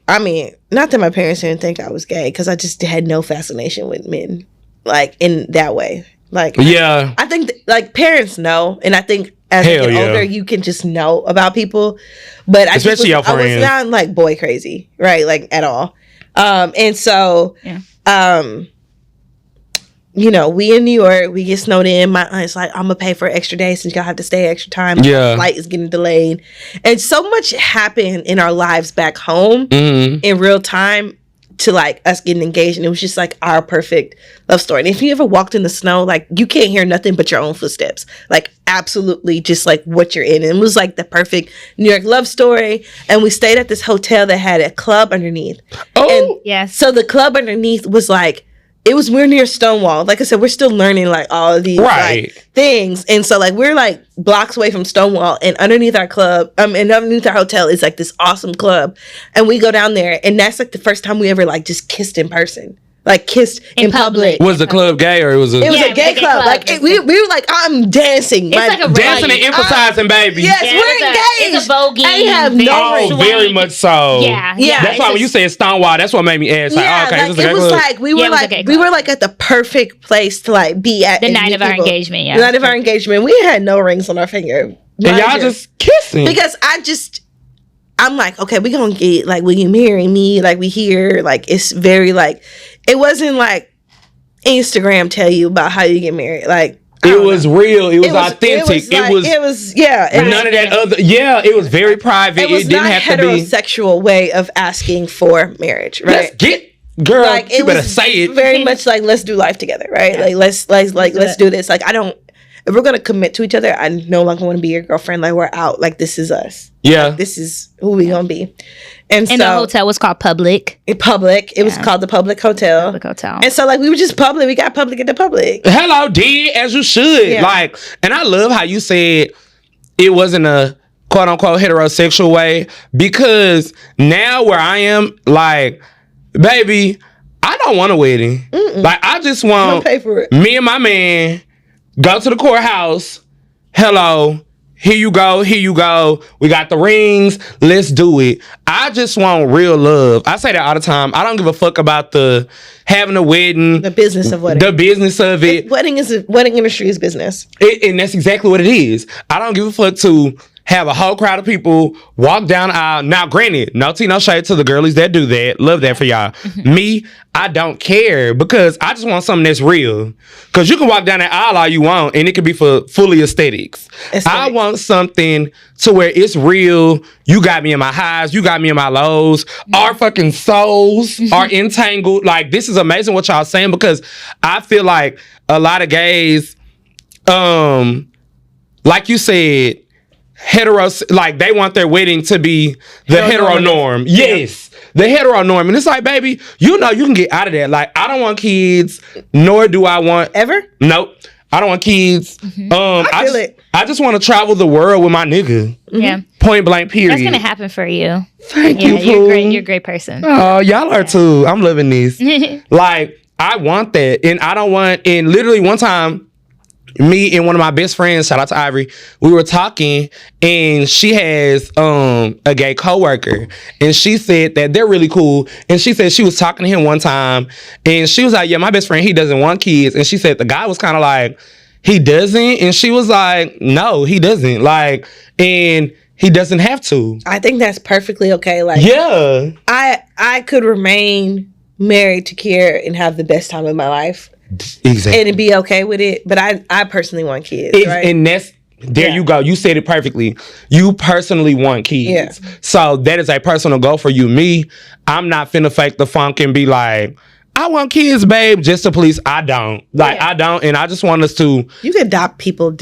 I mean, not that my parents didn't think I was gay, because I just had no fascination with men, like, in that way. Like, Yeah. I think like parents know, and I think as you get older, you can just know about people. But Especially your I was friends. not like boy crazy, right? Like at all. And so, you know, we in New York, we get snowed in. My aunt's like, I'm gonna pay for extra days since y'all have to stay extra time. Yeah. The flight is getting delayed, and so much happened in our lives back home in real time to like us getting engaged, and it was just like our perfect love story. And if you ever walked in the snow, like you can't hear nothing but your own footsteps, like absolutely just like what you're in. And it was like the perfect New York love story. And we stayed at this hotel that had a club underneath. Oh, yes. So the club underneath was like, we're near Stonewall. Like I said, we're still learning like all of these like, things. And so like we're like blocks away from Stonewall, and underneath our club, and underneath our hotel is like this awesome club. And we go down there, and that's like the first time we ever like just kissed in person. Like kissed in public. Was the club gay or it was a a gay club? Like we were like, I'm dancing. It's like a dancing and emphasizing, baby. Yes, we're engaged. It's a voguing. I have no ring. Very much so. Yeah. That's why when you said Stonewall, that's what made me ask. Like, Yeah, okay, like, this is a it gay was club. like we were like at the perfect place to like be at The night of our engagement. Yeah. The night of our engagement, we had no rings on our finger, and y'all just kissing because I'm like, okay, we gonna get like, will you marry me? Like we here, like it's very like, it wasn't like Instagram tell you about how you get married. Like it was real. It was authentic. It was none of that other. Yeah, it was very private. It was didn't not have to be heterosexual way of asking for marriage, right? Let's get girl. Like, you better say it. Very much like, let's do life together, right? Like let's do this. Like if we're gonna commit to each other, I no longer want to be your girlfriend. Like we're out. Like this is us. Yeah, like, this is who we gonna be. And so the hotel was called Public. It was called the Public Hotel. Public Hotel. And so like we were just public. We got public at the public. Hello, did as you should. Yeah. Like, and I love how you said it wasn't a quote unquote heterosexual way, because now where I am, like, baby, I don't want a wedding. Like I just want pay for it. me and my man go to the courthouse. Hello, here you go. We got the rings. Let's do it. I just want real love. I say that all the time. I don't give a fuck about the having a wedding. The business of wedding. The business of it. Wedding industry is business. And that's exactly what it is. I don't give a fuck to have a whole crowd of people walk down the aisle. Now, granted, no tea, no shade to the girlies that do that. Love that for y'all. Me, I don't care because I just want something that's real. Because you can walk down that aisle all you want and it could be for fully aesthetics. I want something to where it's real. You got me in my highs. You got me in my lows. Our fucking souls are entangled. Like, this is amazing what y'all saying because I feel like a lot of gays, like you said, like they want their wedding to be the hetero norm. Yes, the hetero norm. And it's like, baby, you know you can get out of that. Like, I don't want kids, nor do I want... Ever? Nope. I don't want kids. I feel it. I just want to travel the world with my nigga. Yeah. Point blank, period. That's going to happen for you. Thank you, you're great. You're a great person. Oh, y'all are too. I'm loving this. Like, I want that. And I don't want... And literally one time... Me and one of my best friends, shout out to Ivory, we were talking and she has a gay coworker and she said that they're really cool and she said she was talking to him one time and she was like, yeah, my best friend, he doesn't want kids. And she said the guy was kind of like, he doesn't? And she was like, no, he doesn't. Like, and he doesn't have to. I think that's perfectly okay. Like, yeah. I could remain married to Kiera and have the best time of my life. Exactly. And be okay with it. But I personally want kids. Right? And that's you go. You said it perfectly. You personally want kids. Yeah. So that is a personal goal for you. Me, I'm not finna fake the funk and be like, I want kids, babe, just to please. I don't. Like, I don't. And I just want us to... You can adopt people.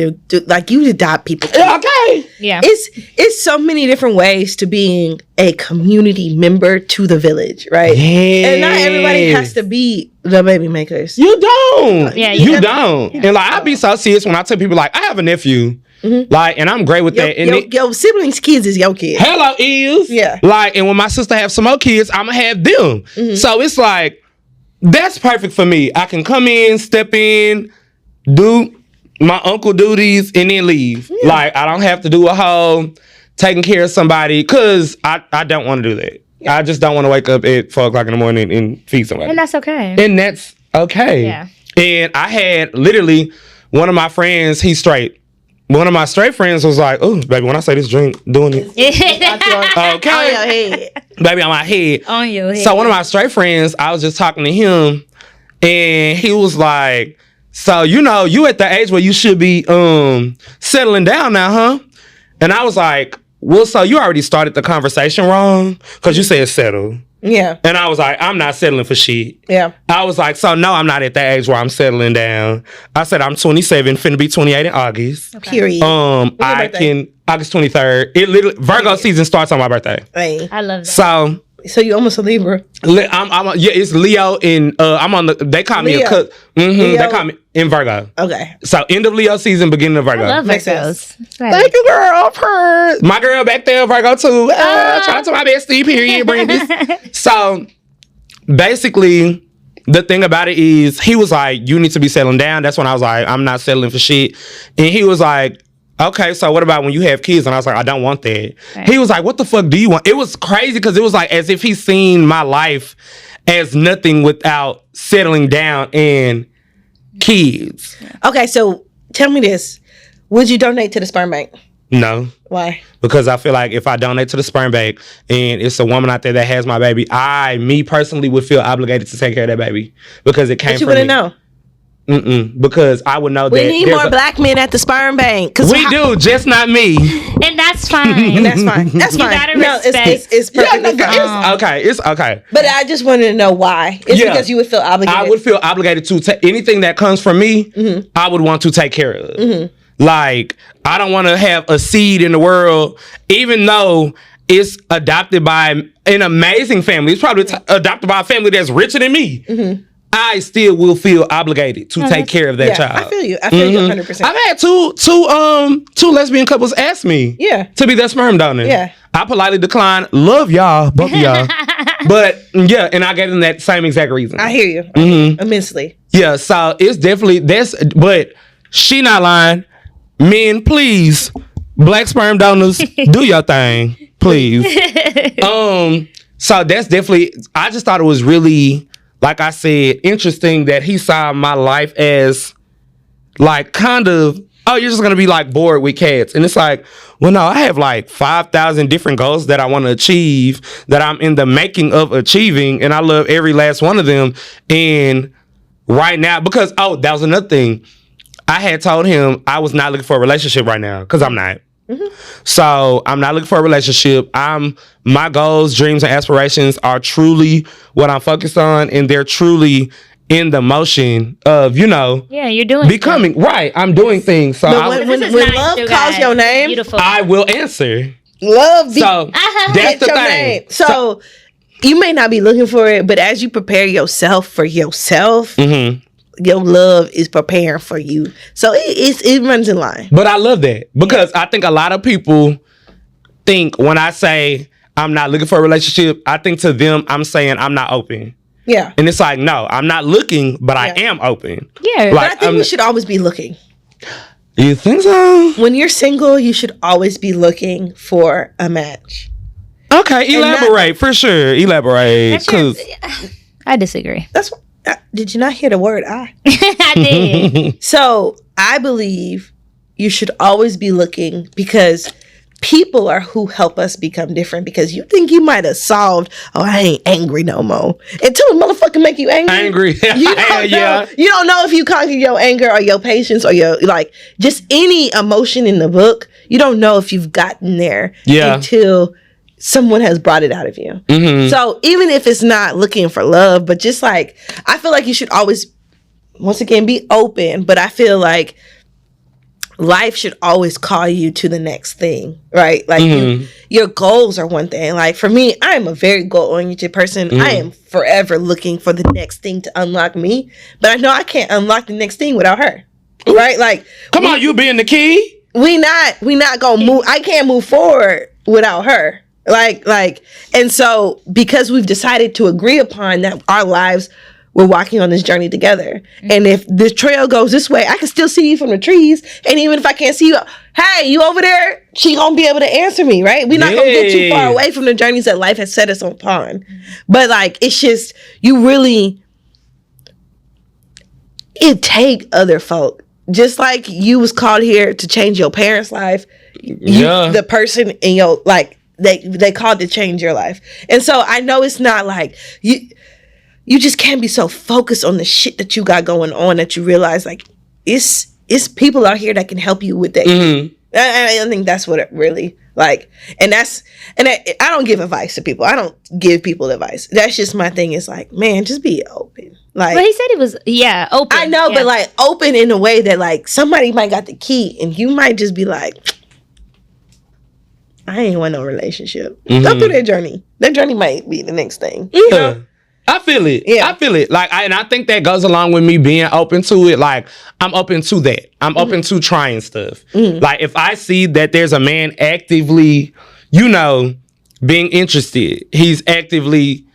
Like, you adopt people. Okay. Yeah. It's so many different ways to being a community member to the village, right? Yes. And not everybody has to be the baby makers. You don't. Yeah, you don't. Yeah. And like, I be so serious when I tell people, like, I have a nephew. Mm-hmm. Like, and I'm great with that. And your siblings' kids is your kids. Hello, is. Yeah. Like, and when my sister have some more kids, I'm going to have them. Mm-hmm. So it's like, that's perfect for me. I can come in, step in, do my uncle duties, and then leave. Yeah. Like, I don't have to do a whole taking care of somebody because I don't want to do that. Yeah. I just don't want to wake up at 4 o'clock in the morning and feed somebody. And that's okay. And that's okay. Yeah. And I had literally one of my friends, he's straight. One of my straight friends was like, oh, baby, when I say this drink, doing it. Okay. On your head. Baby, on my head. On your head. So one of my straight friends, I was just talking to him, and he was like, so, you know, you at the age where you should be settling down now, huh? And I was like, well, so you already started the conversation wrong, because you said settle. Yeah. And I was like, I'm not settling for shit. Yeah. I was like, so no, I'm not at that age where I'm settling down. I said, I'm 27, finna be 28 in August. Okay. Period. August 23rd. It literally, Virgo season starts on my birthday. Hey. I love that. So you almost a Libra. It's Leo and I'm on the, they call me Leo. They call me in Virgo. Okay. So end of Leo season, beginning of Virgo. I love Virgos. Right. Thank you, girl. I've heard. My girl back there, Virgo too. Shout out to my bestie, period, Brandis. So basically, the thing about it is he was like, you need to be settling down. That's when I was like, I'm not settling for shit. And he was like, okay, so what about when you have kids? And I was like, I don't want that. Right. He was like, what the fuck do you want? It was crazy because it was like as if he's seen my life as nothing without settling down and kids. Okay, so tell me this. Would you donate to the sperm bank? No. Why? Because I feel like if I donate to the sperm bank and it's a woman out there that has my baby, me personally would feel obligated to take care of that baby because it came from me. But you wouldn't know. Because I would know that we need more black men at the sperm bank. We do, just not me. And that's fine. That's fine. That's fine. You gotta respect. It's perfectly fine. It's okay. But I just wanted to know why. It's because you would feel obligated. I would feel obligated to take anything that comes from me. Mm-hmm. I would want to take care of. Mm-hmm. Like, I don't want to have a seed in the world, even though it's adopted by an amazing family. It's probably adopted by a family that's richer than me. Mm-hmm. I still will feel obligated to take care of that child. I feel you. I feel you 100%. I've had two lesbian couples ask me to be their sperm donor. Yeah. I politely declined. Love y'all, both of y'all. But yeah, and I gave them that same exact reason. I hear you. Immensely. Yeah, so it's definitely but she not lying. Men, please Black sperm donors, do your thing, please. So that's definitely, I just thought it was really, like I said, interesting that he saw my life as like kind of, oh, you're just gonna be like bored with cats. And it's like, well, no, I have like 5,000 different goals that I want to achieve, that I'm in the making of achieving, and I love every last one of them. And right now, because, oh, that was another thing. I had told him I was not looking for a relationship right now, because I'm not. So I'm not looking for a relationship. My goals, dreams, and aspirations are truly what I'm focused on, and they're truly in the motion of, yeah, you're doing becoming things. Right. I'm doing things. So when love calls your name, beautiful. I will answer. Love. So that's the thing. Name. So you may not be looking for it, but as you prepare yourself for yourself, your love is preparing for you. So it runs in line. But I love that, because I think a lot of people think when I say I'm not looking for a relationship, I think to them I'm saying I'm not open. Yeah. And it's like, no, I'm not looking, but I am open. Yeah. But I think you should always be looking. You think so? When you're single, you should always be looking for a match. Okay, elaborate for sure. Elaborate, because I disagree. That's what, did you not hear the word I? I did. So I believe you should always be looking, because people are who help us become different. Because you think you might have solved, I ain't angry no more, until a motherfucker make you angry. You don't know. You don't know if you conquer your anger or your patience or your, like, just any emotion in the book. You don't know if you've gotten there until someone has brought it out of you. So even if it's not looking for love, but just like, I feel like you should always, once again, be open. But I feel like life should always call you to the next thing, right? Like your goals are one thing. Like for me, I am a very goal-oriented person. I am forever looking for the next thing to unlock me, but I know I can't unlock the next thing without her, right? Like, come on, you being the key. We not gonna move. I can't move forward without her. Like, and so because we've decided to agree upon that our lives, we're walking on this journey together. And if the trail goes this way, I can still see you from the trees. And even if I can't see you, hey, you over there? She gonna be able to answer me, right? We're not gonna get too far away from the journeys that life has set us upon. But like, it's just, you really, it take other folk. Just like you was called here to change your parents' life, the person in your, like, they called to change your life. And so I know it's not like you just can't be so focused on the shit that you got going on that you realize, like, it's people out here that can help you with that. I think that's what it really, like, and I don't give advice to people. I don't give people advice. That's just my thing. Is like, man, just be open. Like, but he said it was, open. I know, but like open in a way that like somebody might got the key and you might just be like, I ain't want no relationship. Go through that journey. That journey might be the next thing. You know? I feel it. Yeah. I feel it. Like, and I think that goes along with me being open to it. Like, I'm open to that. I'm open to trying stuff. Like, if I see that there's a man actively, being interested, he's actively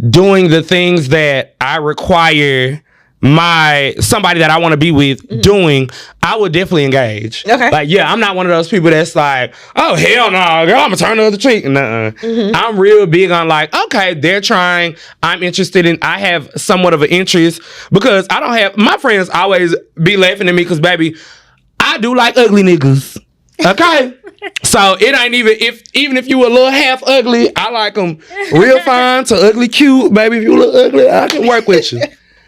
doing the things that I require somebody that I want to be with doing, I would definitely engage. Okay. Like, I'm not one of those people that's like, oh, hell no, girl, I'm gonna turn the other cheek. Nuh-uh. I'm real big on like, okay, they're trying, I'm interested in, I have somewhat of an interest, because I don't have, my friends always be laughing at me because, baby, I do like ugly niggas. Okay. So it ain't even if you a little half ugly, I like them real fine to ugly cute. Baby, if you look ugly, I can work with you.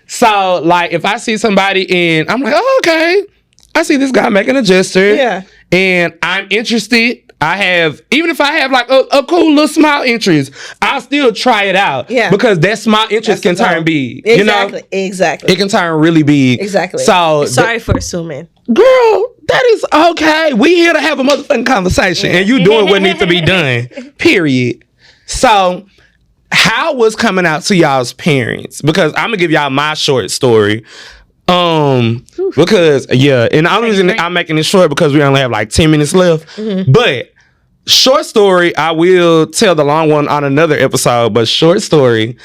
So, like, if I see somebody and I'm like, oh, okay, I see this guy making a gesture, and I'm interested. Even if I have like a cool little small interest, I'll still try it out. Yeah, because that small interest can turn big. Exactly, exactly. It can turn really big. Exactly. So, sorry for assuming, girl. That is okay. We here to have a motherfucking conversation, and you doing what needs to be done. Period. So, how was coming out to y'all's parents? Because I'm gonna give y'all my short story. Because and the only reason I'm making it short because we only have like 10 minutes left. But short story, I will tell the long one on another episode. But short story,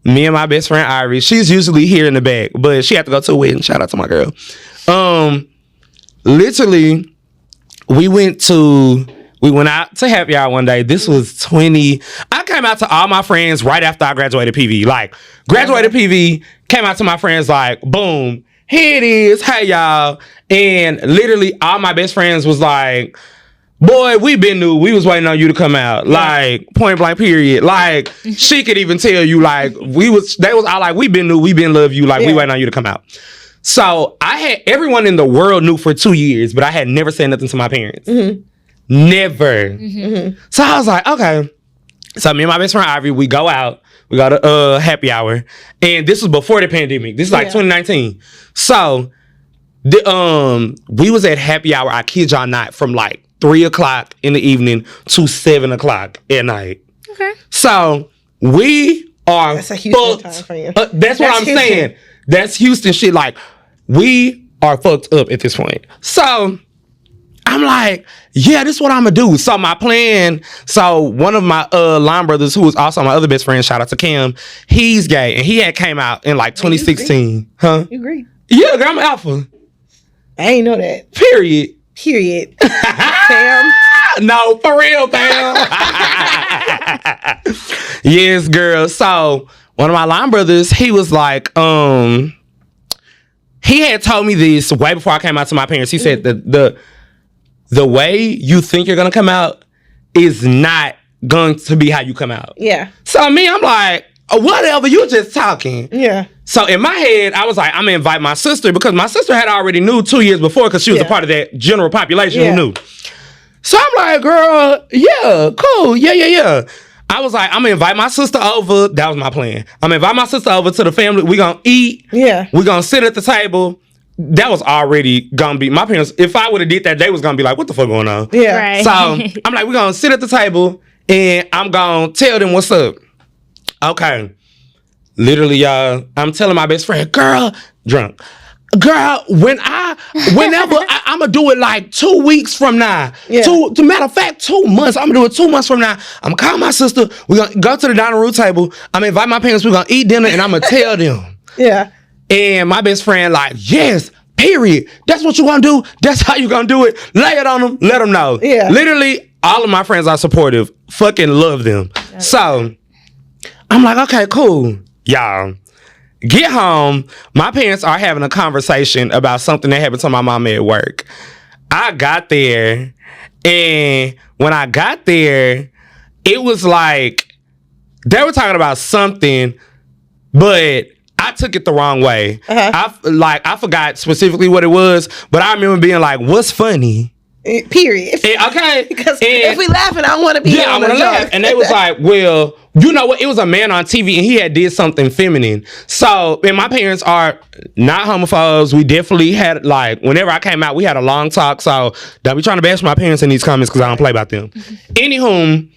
me and my best friend Irie, she's usually here in the back, but she had to go to a wedding. Shout out to my girl. Literally, we went out to happy hour one day. This was I came out to all my friends right after I graduated PV. Like, graduated PV, came out to my friends like, boom, here it is. Hey, y'all. And literally all my best friends was like, boy, we been knew we was waiting on you to come out. Like, point blank, period. Like, she could even tell you, like, they was all like, we been knew, we been love you. Like, we waiting on you to come out. So I had everyone in the world knew for 2 years, but I had never said nothing to my parents. Never. So I was like, okay. So me and my best friend Ivy, we go out. We go to happy hour. And this was before the pandemic. This is like 2019. So we was at happy hour, I kid y'all not, from like 3 o'clock in the evening to 7 o'clock at night. Okay. So we are That's a Houston time for you. That's what I'm saying. That's Houston shit. Like, we are fucked up at this point. So I'm like, yeah, this is what I'm gonna do. So my plan, one of my line brothers, who was also my other best friend, shout out to Cam, he's gay, and he had came out in like 2016. Huh? You agree? Yeah, girl, I'm alpha. I ain't know that. Period. Cam? No, for real, fam. Yes, girl. So one of my line brothers, he was like, he had told me this way before I came out to my parents. He said that the way you think you're gonna come out is not going to be how you come out. Yeah. So I'm like, whatever, you just talking. Yeah. So in my head, I was like, I'm gonna invite my sister, because my sister had already knew 2 years before, because she was a part of that general population who knew. So I'm like, girl, yeah, cool, yeah. I was like, I'm gonna invite my sister over. That was my plan. I'm gonna invite my sister over to the family. We gonna eat. Yeah. We gonna sit at the table. That was already gonna be, my parents, if I would have did that, they was gonna be like, what the fuck going on? Yeah. Right. So I'm like, we're gonna sit at the table and I'm gonna tell them what's up. Okay. Literally, y'all, I'm telling my best friend, girl, drunk. Girl, whenever I'm gonna do it like 2 weeks from now. Yeah. Matter of fact, 2 months. I'm gonna do it 2 months from now. I'm gonna call my sister. We're gonna go to the dining room table. I'm gonna invite my parents. We're gonna eat dinner, and I'm gonna tell them. Yeah. And my best friend like, yes, period. That's what you gonna do. That's how you gonna do it. Lay it on them. Let them know. Yeah. Literally, all of my friends are supportive. Fucking love them. So I'm like, okay, cool. Y'all, get home. My parents are having a conversation about something that happened to my mama at work. I got there, and when I got there, it was like they were talking about something, but I took it the wrong way. I forgot specifically what it was, but I remember being like, what's funny? Period. Okay. Because if we laughing, I want to be I want to laugh. And they was like, well, you know what? It was a man on TV and he had did something feminine. So, and my parents are not homophobes. We definitely had, like, whenever I came out, we had a long talk. So don't be trying to bash my parents in these comments because I don't play about them. Anywho,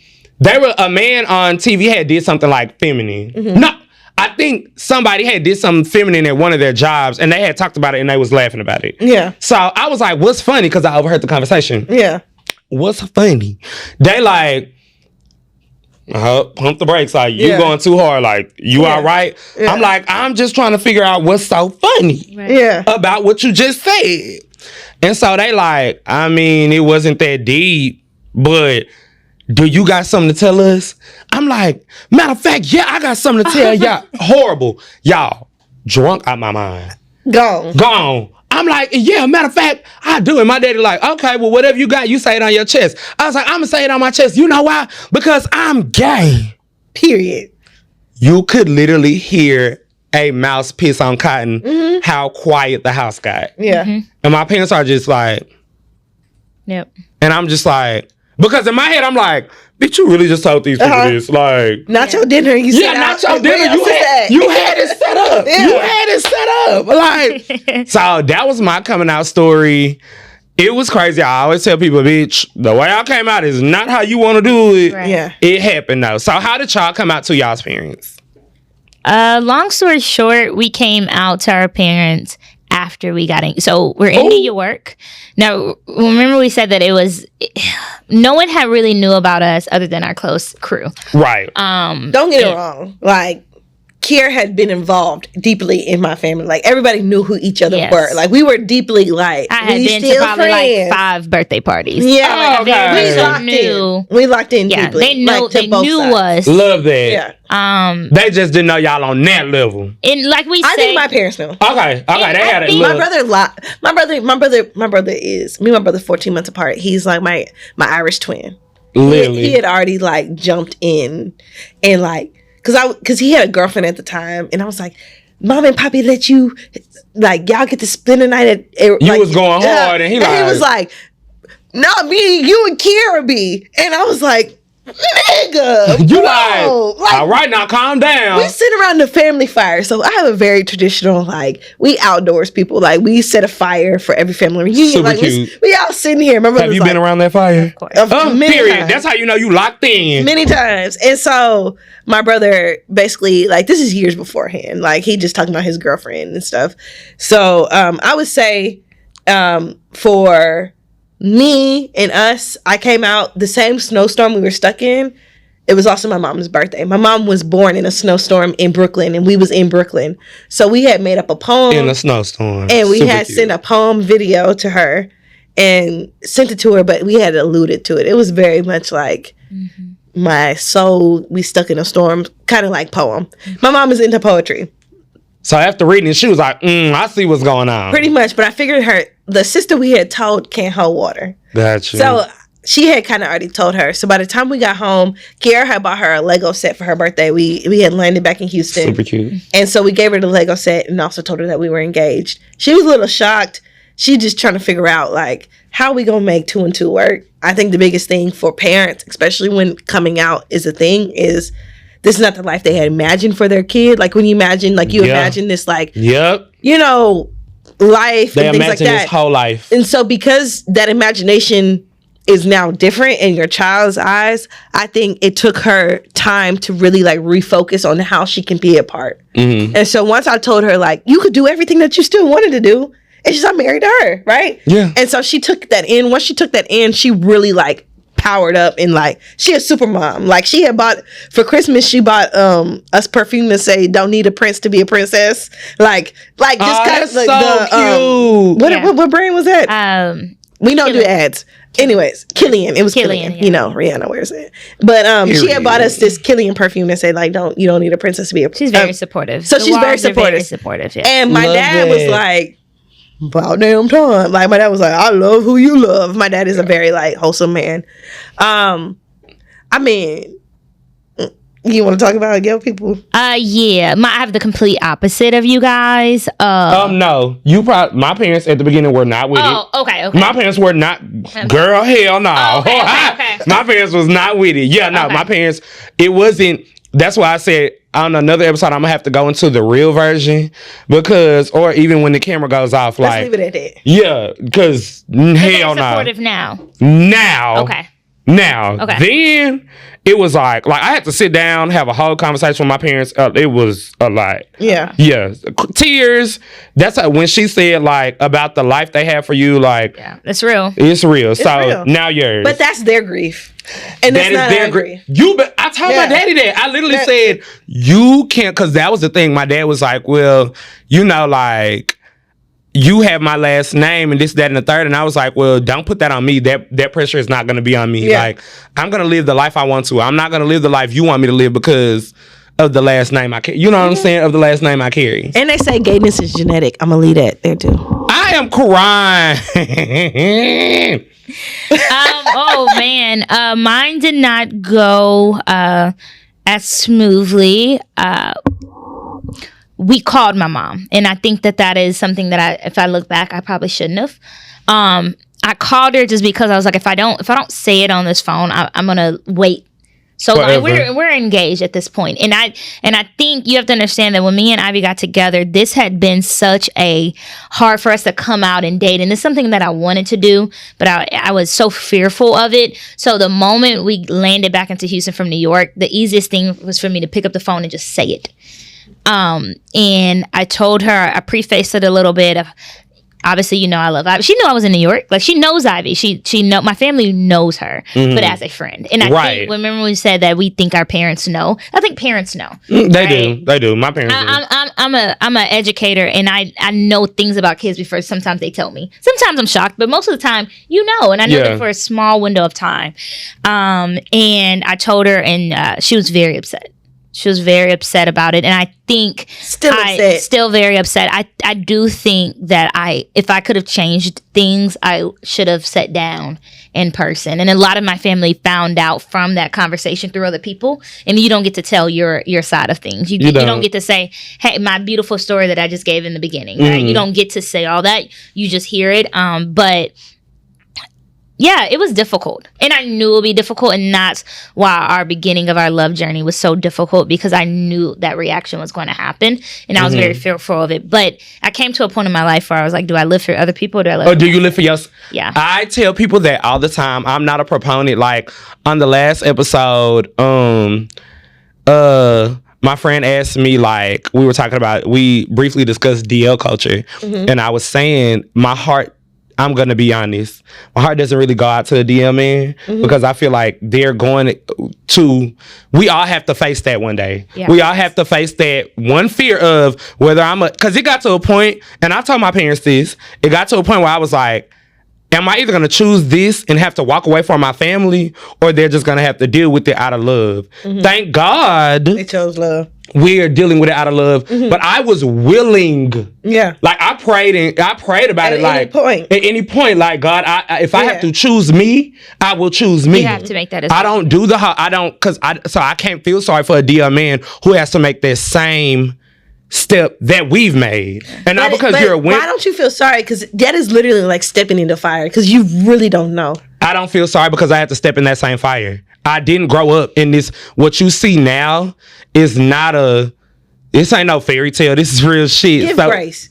a man on TV had did something like feminine. No. I think somebody had did something feminine at one of their jobs, and they had talked about it, and they was laughing about it. Yeah. So I was like, what's funny? Because I overheard the conversation. Yeah. What's funny? They like, pump the brakes. Like, you going too hard. Like, you all right? Yeah. I'm like, I'm just trying to figure out what's so funny about what you just said. And so they like, I mean, it wasn't that deep, but do you got something to tell us? I'm like, matter of fact, yeah, I got something to tell y'all. Horrible. Y'all, drunk out my mind. Gone. I'm like, yeah, matter of fact, I do. And my daddy like, okay, well, whatever you got, you say it on your chest. I was like, I'm going to say it on my chest. You know why? Because I'm gay. Period. You could literally hear a mouse piss on cotton, how quiet the house got. Yeah. And my parents are just like, yep. And I'm just like, because in my head, I'm like, bitch, you really just told these people this. Like, not your dinner. You said not your dinner. You had it set up. Yeah. You had it set up. Like, so that was my coming out story. It was crazy. I always tell people, bitch, the way I came out is not how you want to do it. Right. Yeah. It happened though. So how did y'all come out to y'all's parents? Long story short, we came out to our parents after we got in. So we're in New York. Now, remember we said that no one had really knew about us other than our close crew. Right. Don't get it wrong. Like, Kiera had been involved deeply in my family. Like, everybody knew who each other were. Like, we were deeply, like, I had been to probably friends. like 5 birthday parties. Yeah, we locked in Yeah, deeply. they knew, like, they knew us. Love that. Yeah. They just didn't know y'all on that level. And like we I say, think my parents knew. Okay, they had it. My brother is me and my brother 14 months apart. He's like my Irish twin. Literally. He had already like jumped in and like because he had a girlfriend at the time, and I was like, Mom and Poppy let you like y'all get to spend the night at you like, was going hard, and he was like, not me, you and Kiera be, and I was like, nigga, you bro. like, all right, now calm down. We sit around the family fire. So I have a very traditional, like, we outdoors people. Like, we set a fire for every family reunion. Super like, cute. We all sitting here. My have you been around that fire? Of course. Period. Times. That's how you know you locked in. Many times. And so my brother basically, like, this is years beforehand. Like, he just talking about his girlfriend and stuff. So I would say for me and us, I came out the same snowstorm we were stuck in. It was also my mom's birthday. My mom was born in a snowstorm in Brooklyn, and we was in Brooklyn. So we had made up a poem in a snowstorm, and we Super had cute. sent a poem video to her and sent it to her, but we had alluded to it. It was very much like my soul, we stuck in a storm, kind of like poem. My mom is into poetry. So after reading it, she was like, I see what's going on. Pretty much, but I figured the sister we had told can't hold water. Gotcha. So she had kind of already told her. So by the time we got home, Kiera had bought her a Lego set for her birthday. We had landed back in Houston. Super cute. And so we gave her the Lego set and also told her that we were engaged. She was a little shocked. She just trying to figure out, like, how we going to make 2 and 2 work. I think the biggest thing for parents, especially when coming out is a thing, is this is not the life they had imagined for their kid. Like, when you imagine, like, you imagine this, like, you know, life they and things like that. imagine his whole life. And so because that imagination is now different in your child's eyes, I think it took her time to really like refocus on how she can be a part. And so once I told her, like, you could do everything that you still wanted to do, it's just I married her, right? Yeah. And so she took that in. Once she took that in, she really like powered up and like she a super mom. Like, she had bought for Christmas, she bought us perfume that say don't need a prince to be a princess. Like just kind of like so cute. What brand was that? We don't do ads. Anyways, Killian. It was Killian. Yeah. You know, Rihanna wears it. But she had bought us this Killian perfume that said like you don't need a princess to be a she's very supportive. So she's very supportive. Very supportive, yeah. And my dad was like, about damn time. Like, my dad was like, I love who you love. My dad is a very like wholesome man. I mean, you want to talk about gay people? Yeah. I have the complete opposite of you guys. No. My parents at the beginning were not with it. Oh, okay. My parents were not. Girl, hell no. Oh, okay. My parents was not with it. Yeah, no. My parents. It wasn't. That's why I said on another episode I'm gonna have to go into the real version or even when the camera goes off. Let's like, leave it at that. Yeah, because hell no. Supportive now. Okay. Okay. Then it was like I had to sit down, have a whole conversation with my parents. It was a lot. Yeah. Yeah. Tears. That's when she said like about the life they have for you. Like, yeah, it's real. It's real. So real. now yours. But that's their grief. And that's not our grief. I told my daddy that. I literally said, you can't, because that was the thing. My dad was like, well, you know, like, you have my last name and this, that, and the third. And I was like, well, don't put that on me. That pressure is not going to be on me. Yeah. Like, I'm going to live the life I want to. I'm not going to live the life you want me to live because of the last name I carry. You know what I'm saying? Of the last name I carry. And they say gayness is genetic. I'm going to leave that there too. I am crying. Oh man, mine did not go as smoothly. We called my mom, and I think that is something that if I look back, I probably shouldn't have. I called her just because I was like, if I don't say it on this phone, I'm gonna wait. So like, we're engaged at this point, and I think you have to understand that when me and Ivy got together, this had been such a hard for us to come out and date, and it's something that I wanted to do, but I was so fearful of it. So the moment we landed back into Houston from New York, the easiest thing was for me to pick up the phone and just say it. And I told her, I prefaced it a little bit of, obviously, I love Ivy. She knew I was in New York. Like, she knows Ivy. She know my family knows her, but as a friend. And I think, remember when we said that we think our parents know? I think parents know. They do. My parents do. I'm an educator, and I know things about kids before sometimes they tell me. Sometimes I'm shocked, but most of the time, and I know that for a small window of time. And I told her, and she was very upset. She was very upset about it, and I think still very upset. I do think that if I could have changed things, I should have sat down in person. And a lot of my family found out from that conversation through other people, and you don't get to tell your side of things. You don't get to say, "Hey, my beautiful story that I just gave in the beginning." Right? You don't get to say all that. You just hear it. But yeah, it was difficult. And I knew it would be difficult. And that's why our beginning of our love journey was so difficult, because I knew that reaction was going to happen. And I was very fearful of it. But I came to a point in my life where I was like, do I live for other people, or do I live for do you live for yourself? Yeah. I tell people that all the time. I'm not a proponent. Like, on the last episode, my friend asked me, like, we briefly discussed DL culture. And I was saying, my heart, I'm going to be honest, my heart doesn't really go out to the DL man, because I feel like they're going to, we all have to face that one day. Yeah. We all have to face that one fear of whether because it got to a point, and I told my parents this, it got to a point where I was like, am I either going to choose this and have to walk away from my family, or they're just going to have to deal with it out of love? Thank God they chose love. We're dealing with it out of love, but I was willing. Yeah, like I prayed about it. Like at any point, like, God, if I have to choose me, I will choose me. You have to make that. I don't do so I can't feel sorry for a DL man who has to make that same step that we've made, and not because you're a woman. Why don't you feel sorry? Because that is literally like stepping into fire, because you really don't know. I don't feel sorry because I had to step in that same fire. I didn't grow up in this. What you see now is not this ain't no fairy tale. This is real shit. Give grace.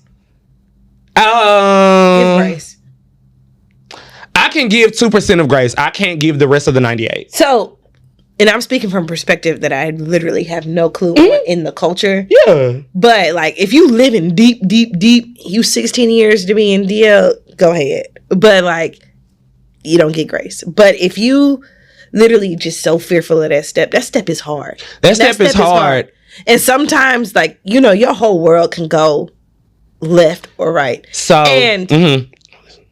Give grace. I can give 2% of grace. I can't give the rest of the 98. So, and I'm speaking from perspective that I literally have no clue on in the culture. Yeah. But like, if you live in deep, you 16 years to be in DL, go ahead. But like, you don't get grace. But if you literally just so fearful of that step is hard. That step is hard. And sometimes, like, your whole world can go left or right. So, and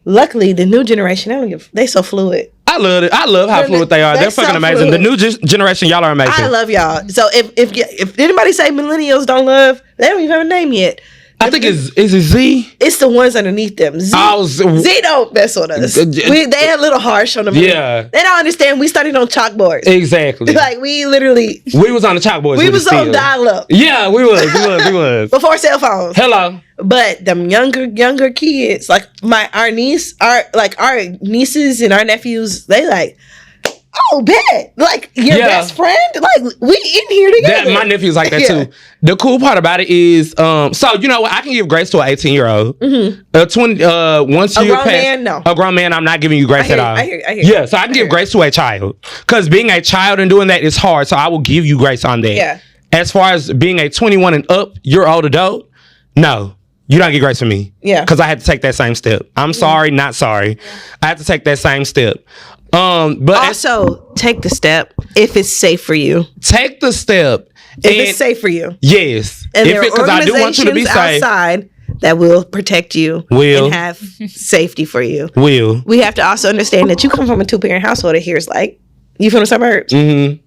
luckily, the new generation, they so fluid. I love it. I love how fluid they are. They're fucking so amazing. Fluid. The new generation, y'all are amazing. I love y'all. So if anybody say millennials don't love, they don't even have a name yet. I think is it Z? It's the ones underneath them. Z don't mess with us. They a little harsh on them. Yeah. They don't understand. We started on chalkboards. Exactly. Like, we was on the chalkboards. We was on dial-up. Yeah, we was. Before cell phones. Hello. But them younger kids, like our nieces and our nephews, they like, oh, bet. Like, your best friend? Like, we in here together. My nephew's like that, too. The cool part about it is, so, you know what? I can give grace to an 18-year-old. Once you pass... A grown man, I'm not giving you grace at all. I hear you. Yeah, so I can give grace to a child. Because being a child and doing that is hard, so I will give you grace on that. Yeah. As far as being a 21 and up, year old adult, no. You don't get grace from me. Yeah. Because I had to take that same step. I'm sorry, not sorry. I had to take that same step. But also take the step if it's safe for you. Take the step if it's safe for you. Yes, and there are organizations I do want you to be safe outside that will protect you and have safety for you. We have to also understand that you come from a 2-parent household. That here's like you from the suburbs. I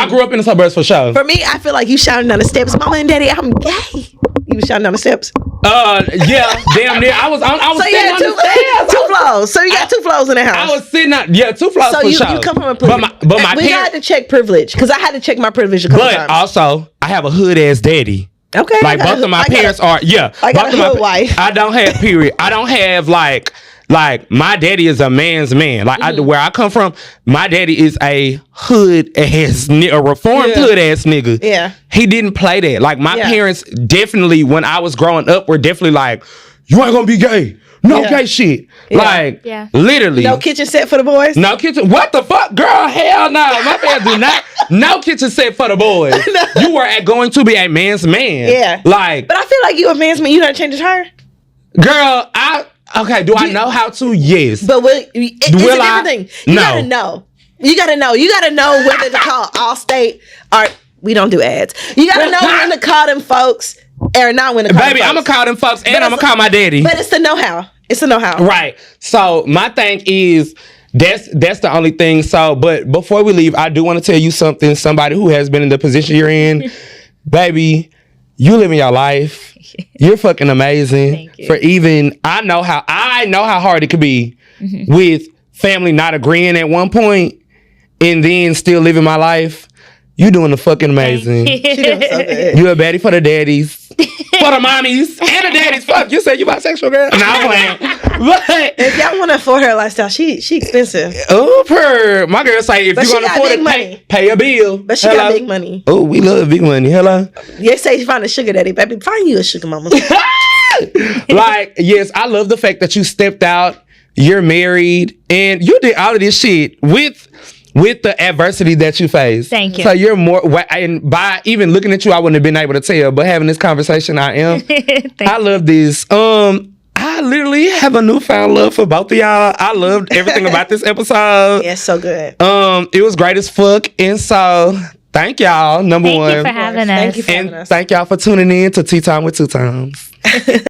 grew up in the suburbs for sure. For me, I feel like you shouting down the steps, "Mama and Daddy, I'm gay." You was shouting down the steps. Yeah, damn near. I was so sitting on the stairs. Two floors. So you got 2 floors in the house. I was sitting on 2 floors. So you come from a privilege. But my we had to check privilege because I had to check my privilege a couple times. But also, I have a hood ass daddy. Okay. Like both of my parents are. Yeah. I got a hood wife. I don't have period. I don't have like my daddy is a man's man. Like where I come from, my daddy is a hood ass, a reformed hood ass nigga. Yeah, he didn't play that. Like my parents definitely, when I was growing up, were definitely like, "You ain't gonna be gay. No gay shit." Like literally, no kitchen set for the boys. No kitchen. What the fuck, girl? Hell no. My parents do not. No kitchen set for the boys. No. You were going to be a man's man. Yeah. Like, but I feel like you a man's man. You not change the tire, girl. Okay, do I know how to? Yes. But it's a different thing. You No. gotta know. You gotta know. You gotta know whether to call Allstate or we don't do ads. You gotta know when to call them folks or not when to call Baby, them I'm folks. gonna call them folks and I'm gonna call my daddy. But it's the know-how. It's the know-how. Right. So my thing is that's the only thing. So, but before we leave, I do want to tell you something. Somebody who has been in the position you're in, baby, you living your life. You're fucking amazing. Thank you. For even I know how hard it could be with family not agreeing at one point and then still living my life. You doing the fucking amazing. She doing so good. You a baddie for the daddies, for the mommies, and the daddies. Fuck, you said you bisexual, girl? No, I'm playing. But If y'all want to afford her lifestyle, she expensive. my girl say if But you she gonna got afford big it, money. pay a bill. But she got big money. Oh, we love big money. Hello. They say she found a sugar daddy, baby. Find you a sugar mama. Like, yes, I love the fact that you stepped out. You're married, and you did all of this shit with the adversity that you face. Thank you. So you're more, and by even looking at you, I wouldn't have been able to tell. But having this conversation, I am. I love this. I literally have a newfound love for both of y'all. I loved everything about this episode. Yeah, so good. It was great as fuck, and so thank y'all. Number Thank one, you for having us. Thank you for having and us. thank y'all for tuning in to Tea Time with Two Times.